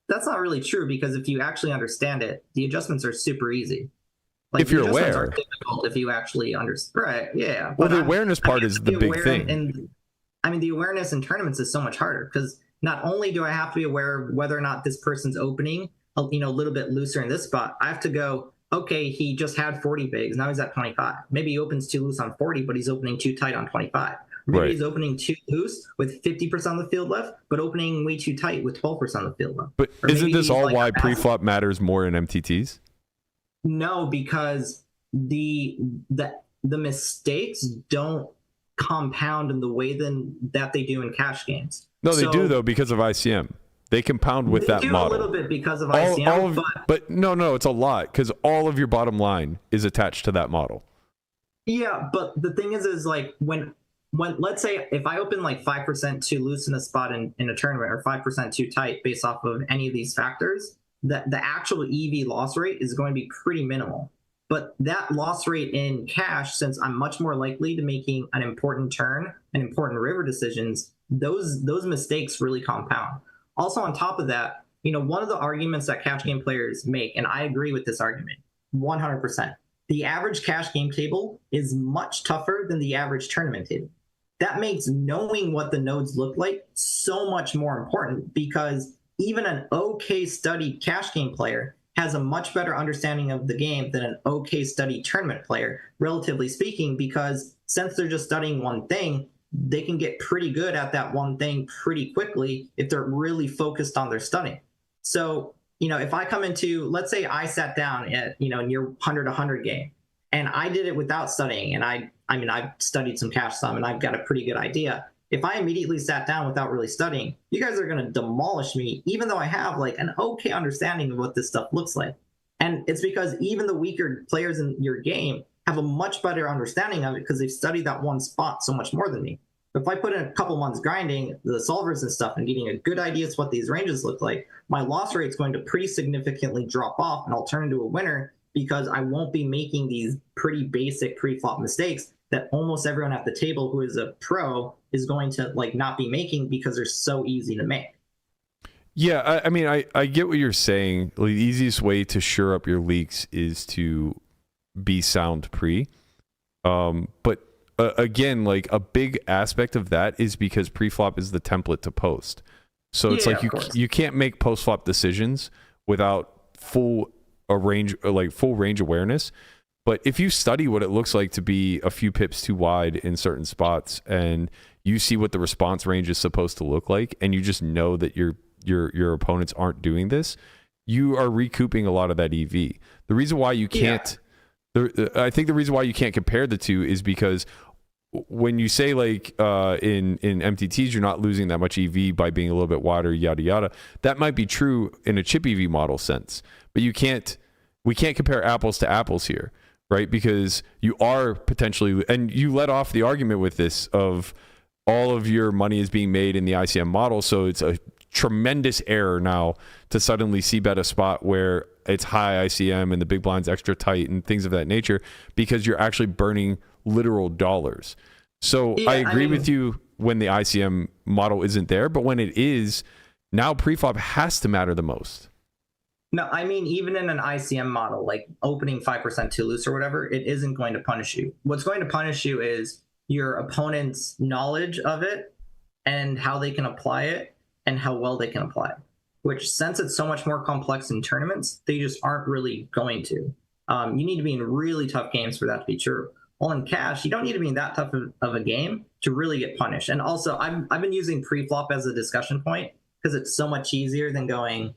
that's not really true because if you actually understand it, the adjustments are super easy. Like, if you're aware, are difficult if you actually understand. Right? Yeah. Well, the awareness part is the big thing. And I mean, the awareness in tournaments is so much harder because not only do I have to be aware of whether or not this person's opening, you know, a little bit looser in this spot, I have to go, okay, he just had 40 bigs. Now he's at 25. Maybe he opens too loose on 40, but he's opening too tight on 25. Maybe he's opening too loose with 50% of the field left, but opening way too tight with 12% of the field left. But isn't this all like why pre-flop matters more in MTTs? No, because the mistakes don't compound in the way that they do in cash games. No, they do though because of ICM. They compound with that model. A little bit because of ICM, but no, it's a lot because all of your bottom line is attached to that model. Yeah, but the thing is like when let's say if I open like 5% too loose in a spot in a tournament or 5% too tight based off of any of these factors, the actual EV loss rate is going to be pretty minimal. But that loss rate in cash, since I'm much more likely to making an important turn and important river decisions, those mistakes really compound. Also, on top of that, one of the arguments that cash game players make, and I agree with this argument 100%, the average cash game table is much tougher than the average tournament table. That makes knowing what the nodes look like so much more important, because even an okay studied cash game player has a much better understanding of the game than an okay studied tournament player, relatively speaking, because since they're just studying one thing, they can get pretty good at that one thing pretty quickly if they're really focused on their studying. So, if I come into, let's say I sat down at, in your 100-100 game, and I did it without studying, and I've studied some cash some, and I've got a pretty good idea. If I immediately sat down without really studying, you guys are going to demolish me, even though I have like an okay understanding of what this stuff looks like. And it's because even the weaker players in your game have a much better understanding of it because they've studied that one spot so much more than me. But if I put in a couple months grinding the solvers and stuff and getting a good idea of what these ranges look like, my loss rate is going to pretty significantly drop off, and I'll turn into a winner because I won't be making these pretty basic pre-flop mistakes that almost everyone at the table who is a pro is going to like not be making because they're so easy to make. Yeah, I mean, I get what you're saying. The easiest way to shore up your leaks is to be sound pre. But again, like a big aspect of that is because pre-flop is the template to post. So it's like you can't make post-flop decisions without full range awareness. But if you study what it looks like to be a few pips too wide in certain spots, and you see what the response range is supposed to look like, and you just know that your opponents aren't doing this, you are recouping a lot of that EV. The reason why you can't, I think the reason why you can't compare the two is because when you say like in MTTs you're not losing that much EV by being a little bit wider, yada yada, that might be true in a chip EV model sense, but we can't compare apples to apples here. Right, because you are potentially, and you let off the argument with this of all of your money is being made in the ICM model, so it's a tremendous error now to suddenly see bet a spot where it's high ICM and the big blind's extra tight and things of that nature, because you're actually burning literal dollars. So I agree with you when the ICM model isn't there, but when it is, now preflop has to matter the most. No, I mean, even in an ICM model, like opening 5% too loose or whatever, it isn't going to punish you. What's going to punish you is your opponent's knowledge of it and how they can apply it and how well they can apply it, which, since it's so much more complex in tournaments, they just aren't really going to. You need to be in really tough games for that to be true. Well, in cash, you don't need to be in that tough of a game to really get punished. And also, I've been using pre-flop as a discussion point because it's so much easier than going,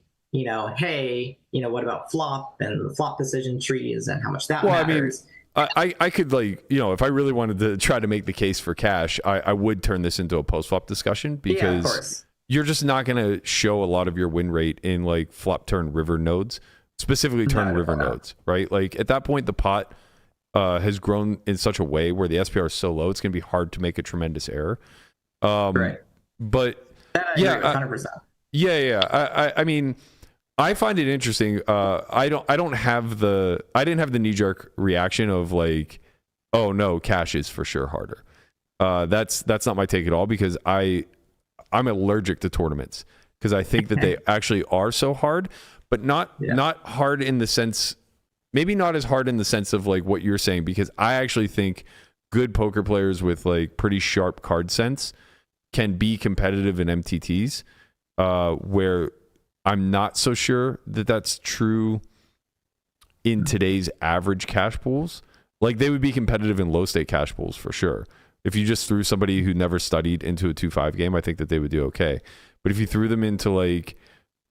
hey, what about flop and the flop decision trees and how much that matters. I mean, I could, like, if I really wanted to try to make the case for cash, I would turn this into a post-flop discussion, because you're just not going to show a lot of your win rate in like flop turn river nodes, specifically turn river nodes, right? Like at that point, the pot has grown in such a way where the SPR is so low, it's going to be hard to make a tremendous error. Right. But yeah, 100%. Yeah. I mean, I find it interesting. I didn't have the knee jerk reaction of like, oh no, cash is for sure harder. That's not my take at all, because I'm allergic to tournaments, because I think that they actually are so hard, but not hard in the sense, maybe not as hard in the sense of like what you're saying, because I actually think good poker players with like pretty sharp card sense can be competitive in MTTs, where I'm not so sure that that's true in today's average cash pools. Like they would be competitive in low stake cash pools for sure. If you just threw somebody who never studied into a 2-5 game, I think that they would do okay. But if you threw them into like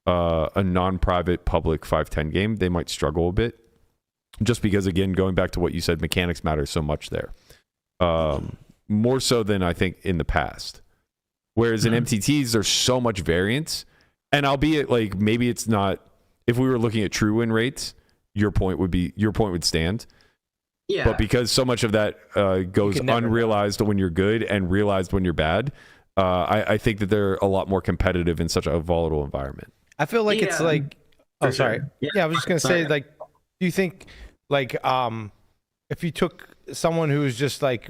a non-private public 5-10 game, they might struggle a bit. Just because, again, going back to what you said, mechanics matter so much there. More so than I think in the past. Whereas in MTTs, there's so much variance. And albeit, like, maybe it's not, if we were looking at true win rates, your point would stand. Yeah. But because so much of that goes unrealized when you're good and realized when you're bad, I think that they're a lot more competitive in such a volatile environment. I feel like it's like, oh, sorry. Sure. Yeah, I was just gonna say, like, do you think, like, if you took someone who was just like,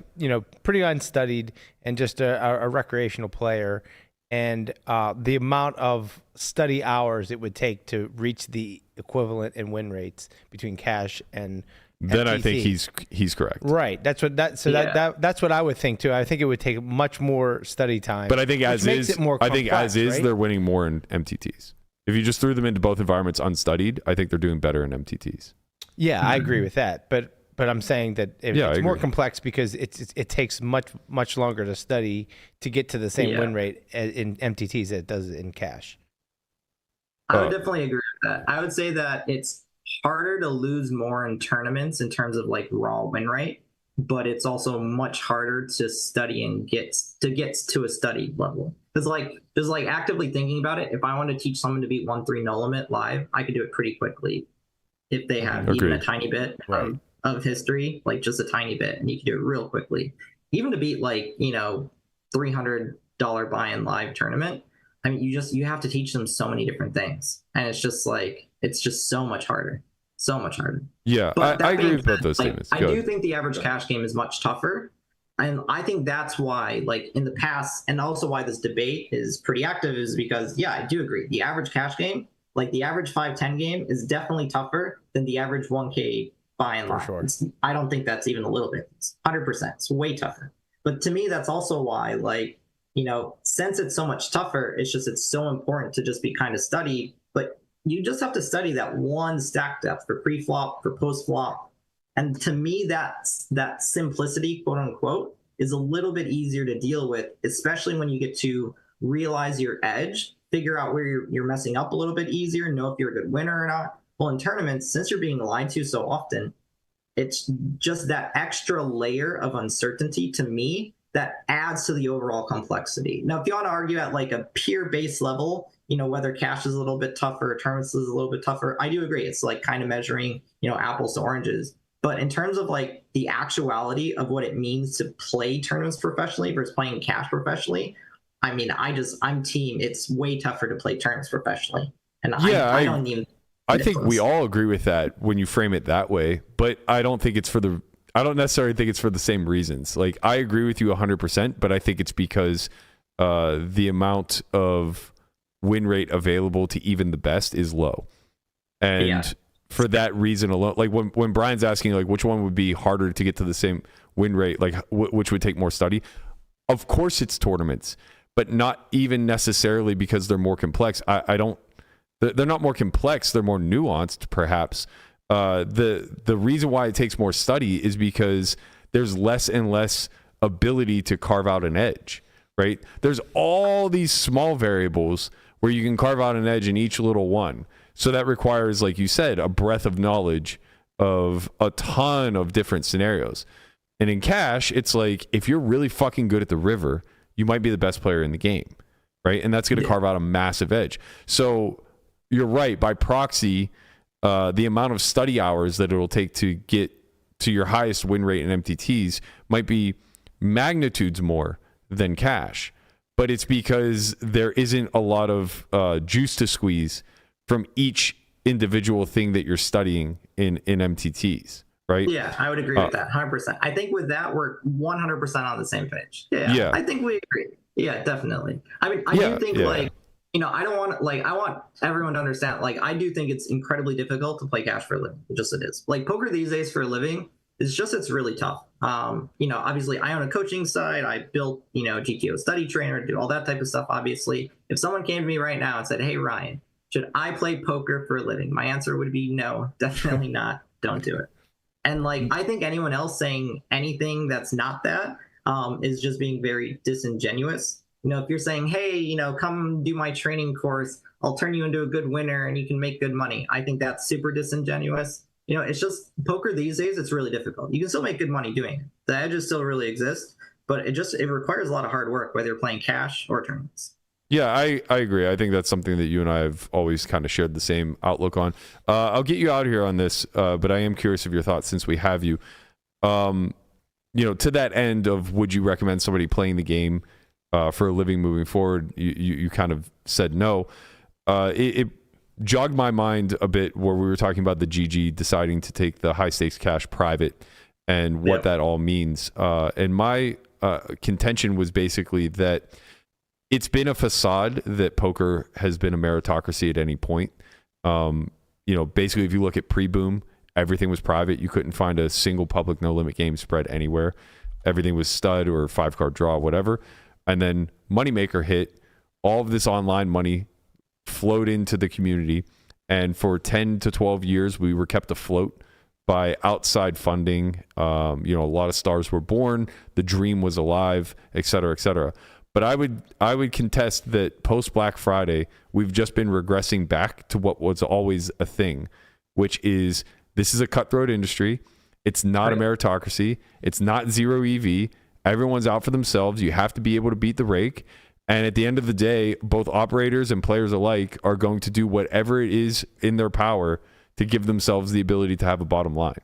pretty unstudied and just a recreational player, and the amount of study hours it would take to reach the equivalent in win rates between cash and then MTT. I think he's correct. Right. That's what I would think too. I think it would take much more study time. But I think as makes is, it more complex, right? they're winning more in MTTs. If you just threw them into both environments unstudied, I think they're doing better in MTTs. Yeah, I agree with that. But I'm saying that it's more agree. complex because it takes much longer to study to get to the same win rate in MTTs as it does in cash. I would definitely agree with that. I would say that it's harder to lose more in tournaments in terms of like raw win rate, but it's also much harder to study and get to a studied level. It's like actively thinking about it. If I want to teach someone to beat 1-3 no limit live, I could do it pretty quickly if they have even a tiny bit of history, like just a tiny bit, and you can do it real quickly. Even to beat like $300 buy-in live tournament, I mean, you have to teach them so many different things, and it's just so much harder. Yeah, I agree with both those statements. I do think the average cash game is much tougher, and I think that's why, like in the past, and also why this debate is pretty active, is because I do agree. The average cash game, like the average 5-10 game, is definitely tougher than the average 1K buy-in live. Sure. I don't think that's even a little bit. It's 100%. It's way tougher. But to me, that's also why, like, since it's so much tougher, it's so important to just be kind of study. But you just have to study that one stack depth for pre-flop, for post-flop. And to me, that simplicity, quote unquote, is a little bit easier to deal with, especially when you get to realize your edge, figure out where you're messing up a little bit easier, know if you're a good winner or not. Well, in tournaments, since you're being lied to so often, it's just that extra layer of uncertainty to me that adds to the overall complexity. Now, if you want to argue at like a pure base level, whether cash is a little bit tougher, tournaments is a little bit tougher, I do agree. It's like kind of measuring, apples to oranges. But in terms of like the actuality of what it means to play tournaments professionally versus playing cash professionally, I mean, I'm team. It's way tougher to play tournaments professionally. And I don't even. I think we all agree with that when you frame it that way, but I don't necessarily think it's for the same reasons. Like, I agree with you 100%, but I think it's because the amount of win rate available to even the best is low. And for that reason alone, like when Brian's asking like which one would be harder to get to the same win rate, like which would take more study, of course it's tournaments, but not even necessarily because they're more complex. They're not more complex. They're more nuanced, perhaps. The reason why it takes more study is because there's less and less ability to carve out an edge, right? There's all these small variables where you can carve out an edge in each little one. So that requires, like you said, a breadth of knowledge of a ton of different scenarios. And in cash, it's like, if you're really fucking good at the river, you might be the best player in the game, right? And that's going to carve out a massive edge. So you're right. By proxy, the amount of study hours that it'll take to get to your highest win rate in MTTs might be magnitudes more than cash. But it's because there isn't a lot of juice to squeeze from each individual thing that you're studying in MTTs, right? Yeah, I would agree with that 100%. I think with that, we're 100% on the same page. Yeah. I think we agree. Yeah, definitely. I mean, I do think like, I don't want to, like, I want everyone to understand, like, I do think it's incredibly difficult to play cash for a living. Just it is. Like, poker these days for a living it's really tough. Obviously I own a coaching site. I built, GTO study trainer, do all that type of stuff. Obviously, if someone came to me right now and said, "Hey, Ryan, should I play poker for a living?" My answer would be no, definitely not. Don't do it. And like, I think anyone else saying anything that's not that is just being very disingenuous. If you're saying, "Hey, come do my training course, I'll turn you into a good winner and you can make good money," I think that's super disingenuous. It's just poker these days, it's really difficult. You can still make good money doing it. The edges still really exist, but it requires a lot of hard work, whether you're playing cash or tournaments. Yeah, I agree. I think that's something that you and I have always kind of shared the same outlook on. I'll get you out here on this, but I am curious of your thoughts since we have you. To that end of would you recommend somebody playing the game for a living moving forward? You kind of said no. It jogged my mind a bit where we were talking about the GG deciding to take the high stakes cash private and what that all means. And my contention was basically that it's been a facade that poker has been a meritocracy at any point. Basically, if you look at pre-boom, everything was private. You couldn't find a single public no-limit game spread anywhere. Everything was stud or 5-card draw, whatever. And then Moneymaker hit. All of this online money flowed into the community. And for 10 to 12 years, we were kept afloat by outside funding. A lot of stars were born. The dream was alive, et cetera, et cetera. But I would contest that post Black Friday, we've just been regressing back to what was always a thing, which is this is a cutthroat industry. It's not a meritocracy. It's not zero EV. Everyone's out for themselves. You have to be able to beat the rake. And at the end of the day, both operators and players alike are going to do whatever it is in their power to give themselves the ability to have a bottom line.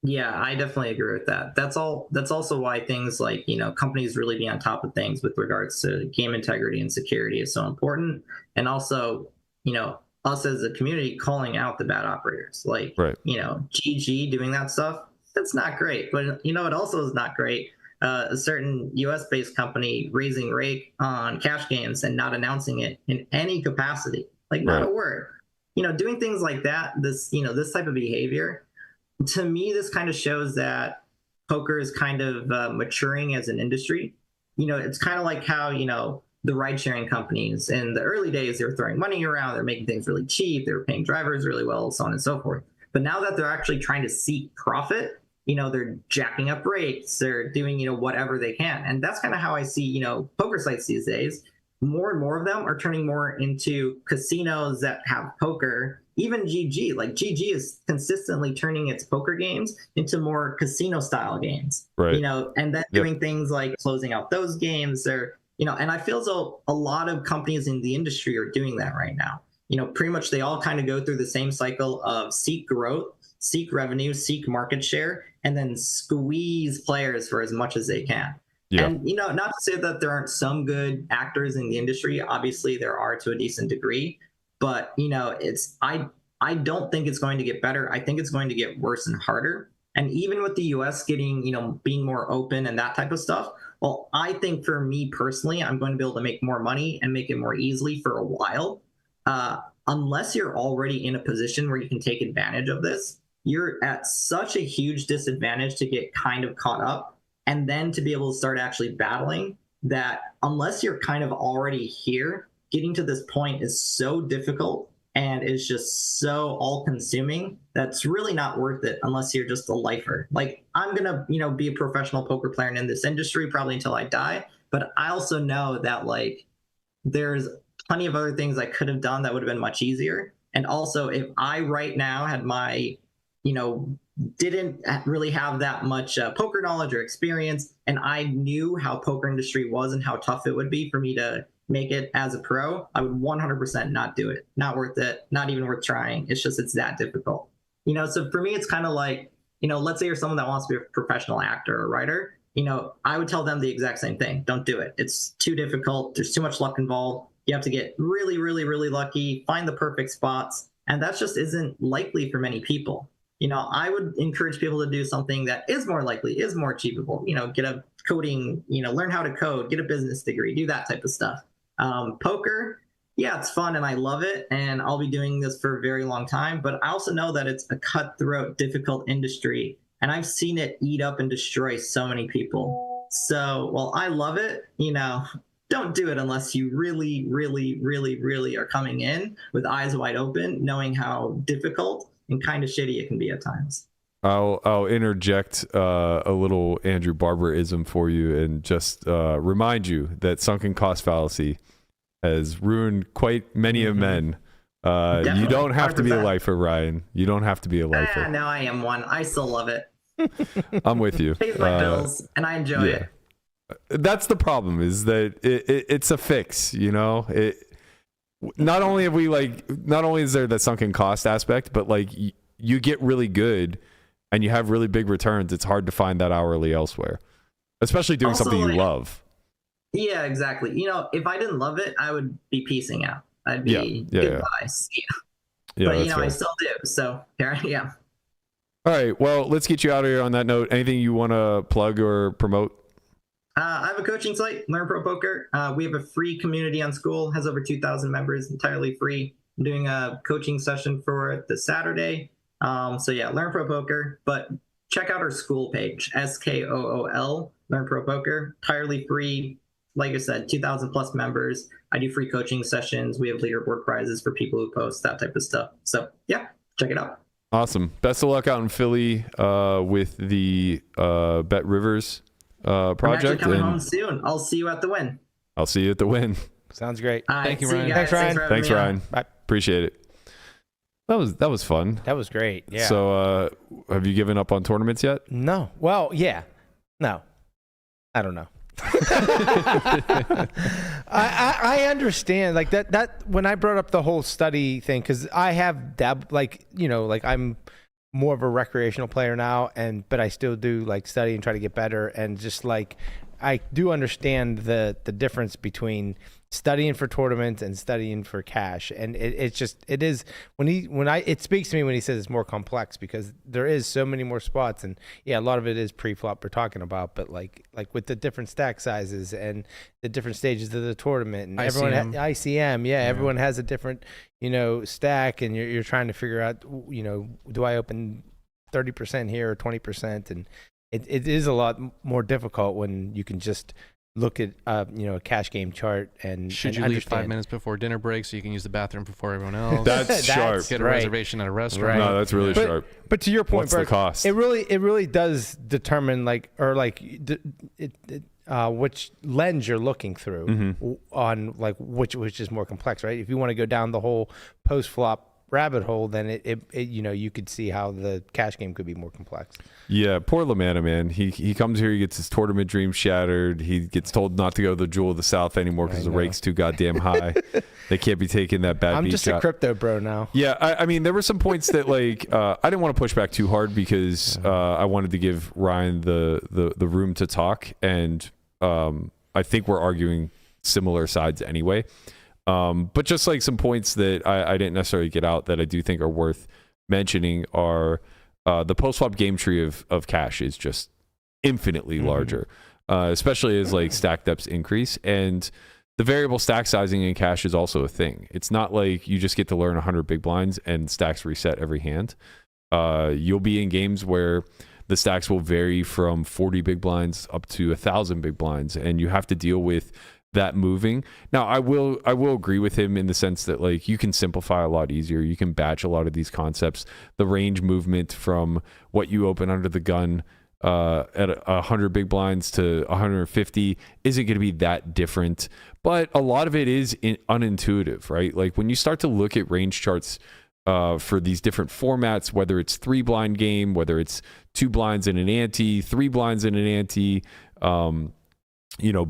Yeah, I definitely agree with that. That's also why things like, companies really be on top of things with regards to game integrity and security is so important. And also, us as a community calling out the bad operators, like, GG doing that stuff. That's not great. But, it also is not great. A certain US-based company raising rake on cash games and not announcing it in any capacity, like not a word. Doing things like that, this type of behavior, to me, this kind of shows that poker is kind of maturing as an industry. It's kind of like how, the ride-sharing companies in the early days, they were throwing money around, they're making things really cheap, they were paying drivers really well, so on and so forth. But now that they're actually trying to seek profit, they're jacking up rates, they're doing, whatever they can. And that's kind of how I see, poker sites these days. More and more of them are turning more into casinos that have poker. Even GG, like GG is consistently turning its poker games into more casino style games, and then doing things like closing out those games and I feel as though a lot of companies in the industry are doing that right now. Pretty much they all kind of go through the same cycle of seek growth, seek revenue, seek market share, and then squeeze players for as much as they can. Yeah. And, not to say that there aren't some good actors in the industry. Obviously, there are to a decent degree. But, I don't think it's going to get better. I think it's going to get worse and harder. And even with the US getting, being more open and that type of stuff, well, I think for me personally, I'm going to be able to make more money and make it more easily for a while. Unless you're already in a position where you can take advantage of this, you're at such a huge disadvantage to get kind of caught up. And then to be able to start actually battling that, unless you're kind of already here, getting to this point is so difficult and is just so all-consuming that's really not worth it unless you're just a lifer. Like, I'm gonna, be a professional poker player in this industry probably until I die, but I also know that there's plenty of other things I could have done that would have been much easier. And also, if I right now had my, didn't really have that much poker knowledge or experience, and I knew how poker industry was and how tough it would be for me to make it as a pro, I would 100% not do it. Not worth it. Not even worth trying. It's that difficult. So for me, it's kind of like, let's say you're someone that wants to be a professional actor or writer. I would tell them the exact same thing. Don't do it. It's too difficult. There's too much luck involved. You have to get really, really, really lucky, find the perfect spots. And that just isn't likely for many people. I would encourage people to do something that is more likely, is more achievable. Get a coding, learn how to code, get a business degree, do that type of stuff. Poker, yeah, it's fun and I love it. And I'll be doing this for a very long time. But I also know that it's a cutthroat, difficult industry. And I've seen it eat up and destroy so many people. So while I love it, don't do it unless you really, really, really, really are coming in with eyes wide open, knowing how difficult and kind of shitty it can be at times. I'll interject a little Andrew Barberism for you and just remind you that sunken cost fallacy has ruined quite many of men. You don't have 100%. To be a lifer, Ryan. You don't have to be a lifer. No, I am one. I still love it. I'm with you. Pays my bills, and I enjoy it. That's the problem, is that it's a fix, not only is there that sunken cost aspect, but you get really good and you have really big returns, it's hard to find that hourly elsewhere, especially doing Also, something you like, love. Yeah, exactly. If I didn't love it, I would be piecing out. I'd be goodbye. See ya. Yeah, But that's fair. I still do. So here I am. All right, well, let's get you out of here on that note. Anything you want to plug or promote? I have a coaching site, LearnProPoker. We have a free community on School, has over 2,000 members, entirely free. I'm doing a coaching session for it this Saturday. So yeah, LearnProPoker. But check out our School page, SKOOL, LearnProPoker, entirely free. Like I said, 2,000 plus members. I do free coaching sessions. We have leaderboard prizes for people who post, that type of stuff. So yeah, check it out. Awesome. Best of luck out in Philly with the Bet Rivers project. I'm actually coming home soon. I'll see you at the Win. I'll see you at the Win. Sounds great. Thank you, see Ryan. guys. Thanks, Ryan. for having Thanks, me on. Ryan. Bye. Appreciate it. That was fun. That was great. Yeah. So, have you given up on tournaments yet? No. Well, yeah. No. I don't know. I understand like that when I brought up the whole study thing, because I have I'm more of a recreational player now, but I still do like study and try to get better, and just like I do understand the difference between studying for tournaments and studying for cash, and it speaks to me when he says it's more complex, because there is so many more spots, and yeah, a lot of it is pre-flop we're talking about, but like with the different stack sizes and the different stages of the tournament, and everyone ICM, everyone has a different stack, and you're trying to figure out do I open 30% here or 20%, and it is a lot more difficult when you can just look at a cash game chart and Should you understand. leave 5 minutes before dinner break so you can use the bathroom before everyone else? That's sharp. Get a right. reservation at a restaurant. No, that's really sharp. But to your point, What's the Bert, cost? It really does determine which lens you're looking through on like which is more complex, right? If you want to go down the whole post flop rabbit hole, then it you could see how the cash game could be more complex. Yeah, poor LaManna, man. He comes here, he gets his tournament dream shattered. He gets told not to go to the Jewel of the South anymore because the rake's too goddamn high. They can't be taking that bad I'm beat just shot. a crypto bro now. Yeah, I mean, there were some points that I didn't want to push back too hard because I wanted to give Ryan the room to talk, and I think we're arguing similar sides anyway. But just like some points that I didn't necessarily get out that I do think are worth mentioning are the post-flop game tree of cash is just infinitely larger, especially as like stack depths increase. And the variable stack sizing in cash is also a thing. It's not like you just get to learn 100 big blinds and stacks reset every hand. You'll be in games where the stacks will vary from 40 big blinds up to 1,000 big blinds, and you have to deal with that moving. Now, I will agree with him in the sense that like you can simplify a lot easier. You can batch a lot of these concepts. The range movement from what you open under the gun at 100 big blinds to 150 isn't going to be that different, but a lot of it is unintuitive, right? Like when you start to look at range charts for these different formats, whether it's 3 blind game, whether it's 2 blinds in an ante, 3 blinds in an ante,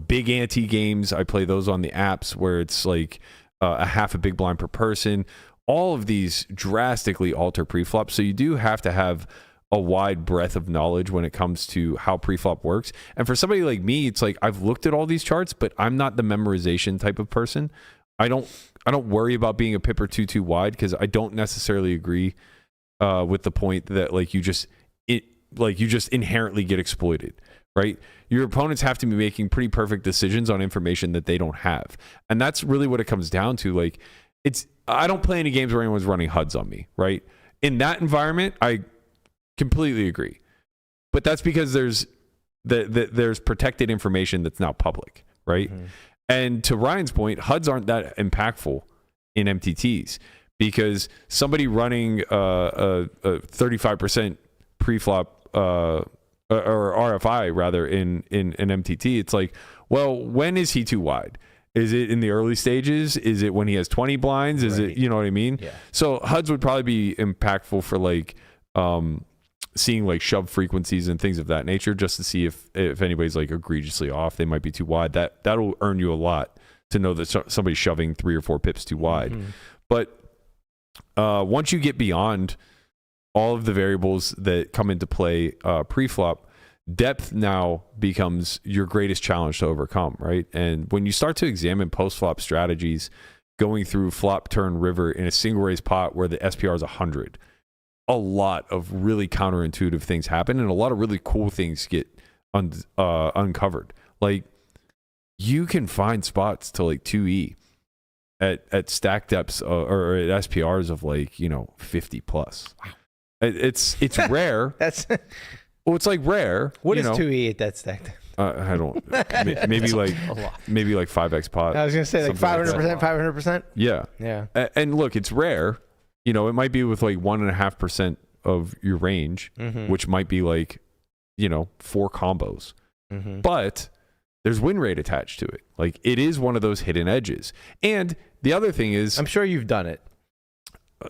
big ante games. I play those on the apps where it's like a half a big blind per person. All of these drastically alter preflop. So you do have to have a wide breadth of knowledge when it comes to how preflop works. And for somebody like me, it's like I've looked at all these charts, but I'm not the memorization type of person. I don't worry about being a pip or two too wide because I don't necessarily agree with the point that like you just inherently get exploited, right? Your opponents have to be making pretty perfect decisions on information that they don't have. And that's really what it comes down to. Like I don't play any games where anyone's running HUDs on me, right? In that environment, I completely agree. But that's because there's protected information that's now public, right? Mm-hmm. And to Ryan's point, HUDs aren't that impactful in MTTs because somebody running a 35% preflop or RFI rather in an MTT, it's like, well, when is he too wide? Is it in the early stages? Is it when he has 20 blinds? Is it, you know what I mean? Yeah. So HUDs would probably be impactful for like seeing like shove frequencies and things of that nature, just to see if anybody's like egregiously off, they might be too wide. That'll earn you a lot to know that somebody's shoving 3 or 4 pips too wide. Mm-hmm. But once you get beyond all of the variables that come into play pre-flop, depth now becomes your greatest challenge to overcome, right? And when you start to examine post-flop strategies, going through flop, turn, river in a single raise pot where the SPR is 100, a lot of really counterintuitive things happen, and a lot of really cool things get uncovered. Like, you can find spots to like 2E at stack depths or at SPRs of like 50 plus. Wow. It's rare. That's well, it's like rare. What is 2E at that stack? I don't. Maybe like 5x pot. I was gonna say like 500%, 500%. Yeah. Yeah. And look, it's rare. It might be with like 1.5% of your range, which might be like 4 combos. But there's win rate attached to it. Like, it is one of those hidden edges. And the other thing is, I'm sure you've done it.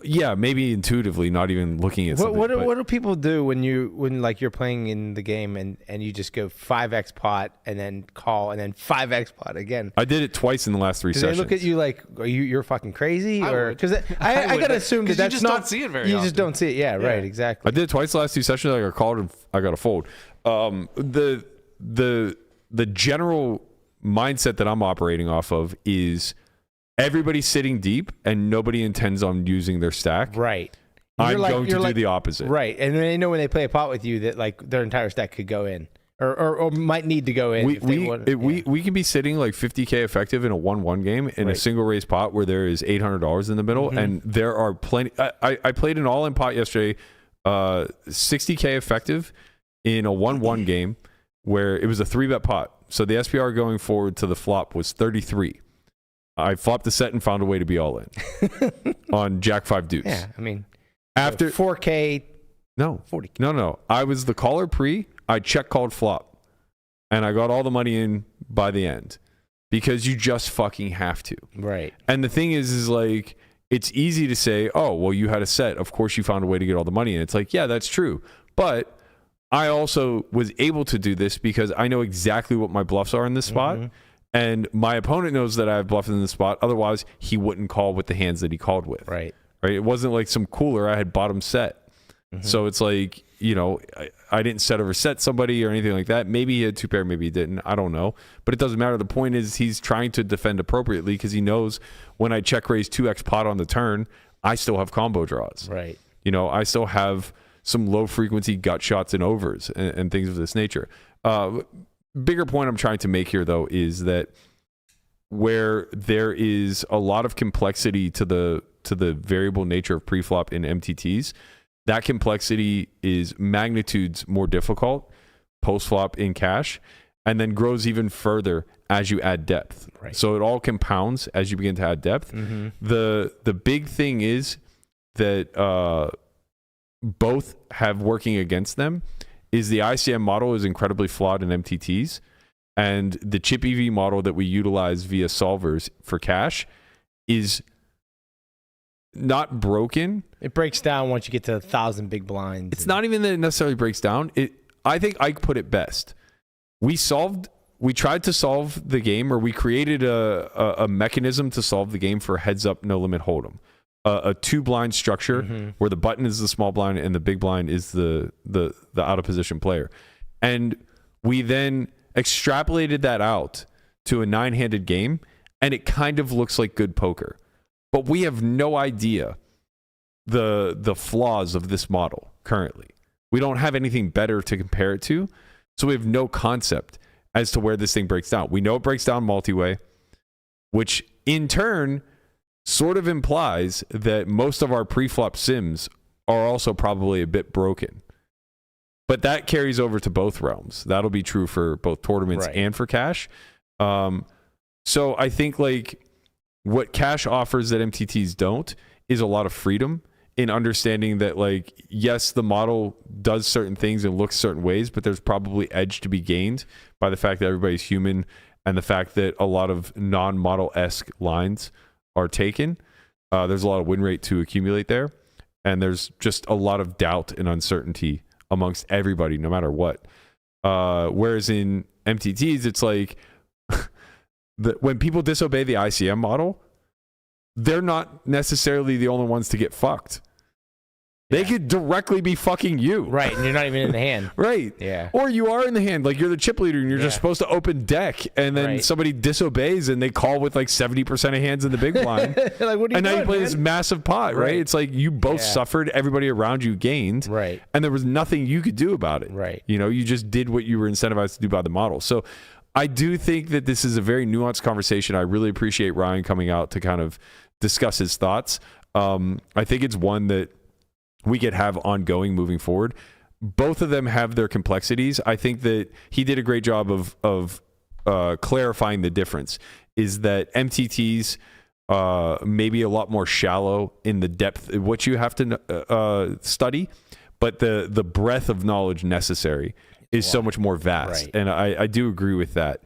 Yeah, maybe intuitively, not even looking at something. What do people do when like you're playing in the game and you just go 5x pot and then call and then 5x pot again? I did it twice in the last 3 sessions. They look at you like, you're fucking crazy? Or because I would. gotta assume that that's you just not, don't see it very you often. just don't see it. Yeah, right, exactly. I did it twice the last 2 sessions. I got called and I got a fold. The general mindset that I'm operating off of is everybody's sitting deep and nobody intends on using their stack. Right. I'm going to do the opposite. Right. And they know when they play a pot with you that like their entire stack could go in or might need to go in. We can be sitting like 50K effective in a 1-1 game in a single raise pot where there is $800 in the middle. And there are plenty. I played an all in pot yesterday, 60K effective in a 1-1 game where it was a 3-bet pot. So the SPR going forward to the flop was 33. I flopped the set and found a way to be all in on Jack 5 deuce. Yeah, I mean, after 4K, no 40K. No. I was the caller pre. I check called flop, and I got all the money in by the end because you just fucking have to. Right. And the thing is like, it's easy to say, oh, well, you had a set. Of course, you found a way to get all the money in. It's like, yeah, that's true, but I also was able to do this because I know exactly what my bluffs are in this spot. And my opponent knows that I have bluffed in the spot. Otherwise, he wouldn't call with the hands that he called with. Right. It wasn't like some cooler. I had bottom set. So it's like, I didn't set over set somebody or anything like that. Maybe he had 2 pair, maybe he didn't. I don't know. But it doesn't matter. The point is he's trying to defend appropriately because he knows when I check raise 2x pot on the turn, I still have combo draws. Right. I still have some low frequency gut shots and overs and things of this nature. Bigger point I'm trying to make here, though, is that where there is a lot of complexity to the variable nature of preflop in MTTs, that complexity is magnitudes more difficult post-flop in cash, and then grows even further as you add depth. Right. So it all compounds as you begin to add depth. The big thing is that both have working against them is the ICM model is incredibly flawed in MTTs, and the chip EV model that we utilize via solvers for cash is not broken. It breaks down once you get to 1,000 big blinds. It's not even that it necessarily breaks down. I think Ike put it best. We tried to solve the game, or we created a mechanism to solve the game for heads up, no limit hold'em. A 2-blind structure where the button is the small blind and the big blind is the out of position player. And we then extrapolated that out to a 9-handed game, and it kind of looks like good poker. But we have no idea the flaws of this model currently. We don't have anything better to compare it to, so we have no concept as to where this thing breaks down. We know it breaks down multi-way, which in turn sort of implies that most of our pre-flop sims are also probably a bit broken. But that carries over to both realms. That'll be true for both tournaments and for cash. So I think like what cash offers that MTTs don't is a lot of freedom in understanding that, like, yes, the model does certain things and looks certain ways, but there's probably edge to be gained by the fact that everybody's human and the fact that a lot of non-model-esque lines are taken. There's a lot of win rate to accumulate there, and there's just a lot of doubt and uncertainty amongst everybody, no matter what. Whereas in MTTs, it's like when people disobey the ICM model, they're not necessarily the only ones to get fucked. They could directly be fucking you. Right, and you're not even in the hand. Right. Yeah. Or you are in the hand, like you're the chip leader and you're just supposed to open deck, and then somebody disobeys and they call with like 70% of hands in the big blind. Like, what are you and now doing, you play man? this massive pot, right? It's like you both suffered, everybody around you gained. Right. And there was nothing you could do about it. Right. You know, you just did what you were incentivized to do by the model. So I do think that this is a very nuanced conversation. I really appreciate Ryan coming out to kind of discuss his thoughts. I think it's one that we could have ongoing moving forward. Both of them have their complexities. I think that he did a great job of clarifying the difference. Is that MTTs maybe a lot more shallow in the depth of what you have to study, but the breadth of knowledge necessary is so much more vast. Right. And I do agree with that.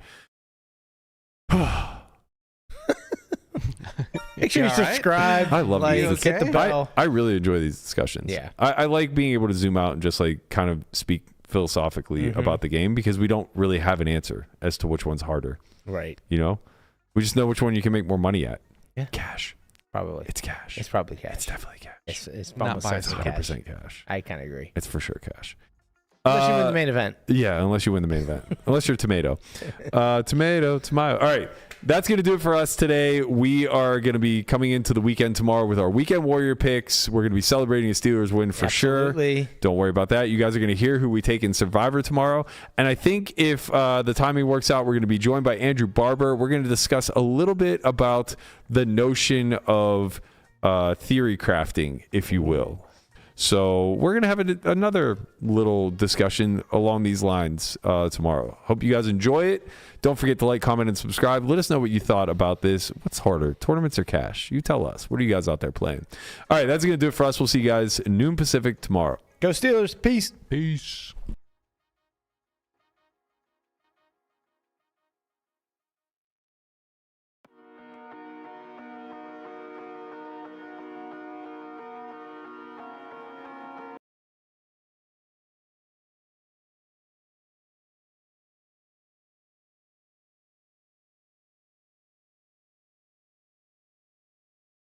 Make sure you subscribe. I love these. Hit the bell. I really enjoy these discussions. Yeah. I like being able to zoom out and just like kind of speak philosophically about the game, because we don't really have an answer as to which one's harder. Right. You know, we just know which one you can make more money at. Yeah. Cash. Probably. It's cash. It's probably cash. It's definitely cash. It's Not almost biased. certainly 100% cash. I kind of agree. It's for sure cash. Unless you win the main event. Yeah, unless you win the main event. Unless you're tomato. Tomato. All right. That's going to do it for us today. We are going to be coming into the weekend tomorrow with our Weekend Warrior picks. We're going to be celebrating a Steelers win for Absolutely. sure. Don't worry about that. You guys are going to hear who we take in Survivor tomorrow. And I think if the timing works out, we're going to be joined by Andrew Barber. We're going to discuss a little bit about the notion of theory crafting, if you will. So we're going to have another little discussion along these lines tomorrow. Hope you guys enjoy it. Don't forget to like, comment, and subscribe. Let us know what you thought about this. What's harder, tournaments or cash? You tell us. What are you guys out there playing? All right, that's going to do it for us. We'll see you guys noon Pacific tomorrow. Go Steelers. Peace. Peace.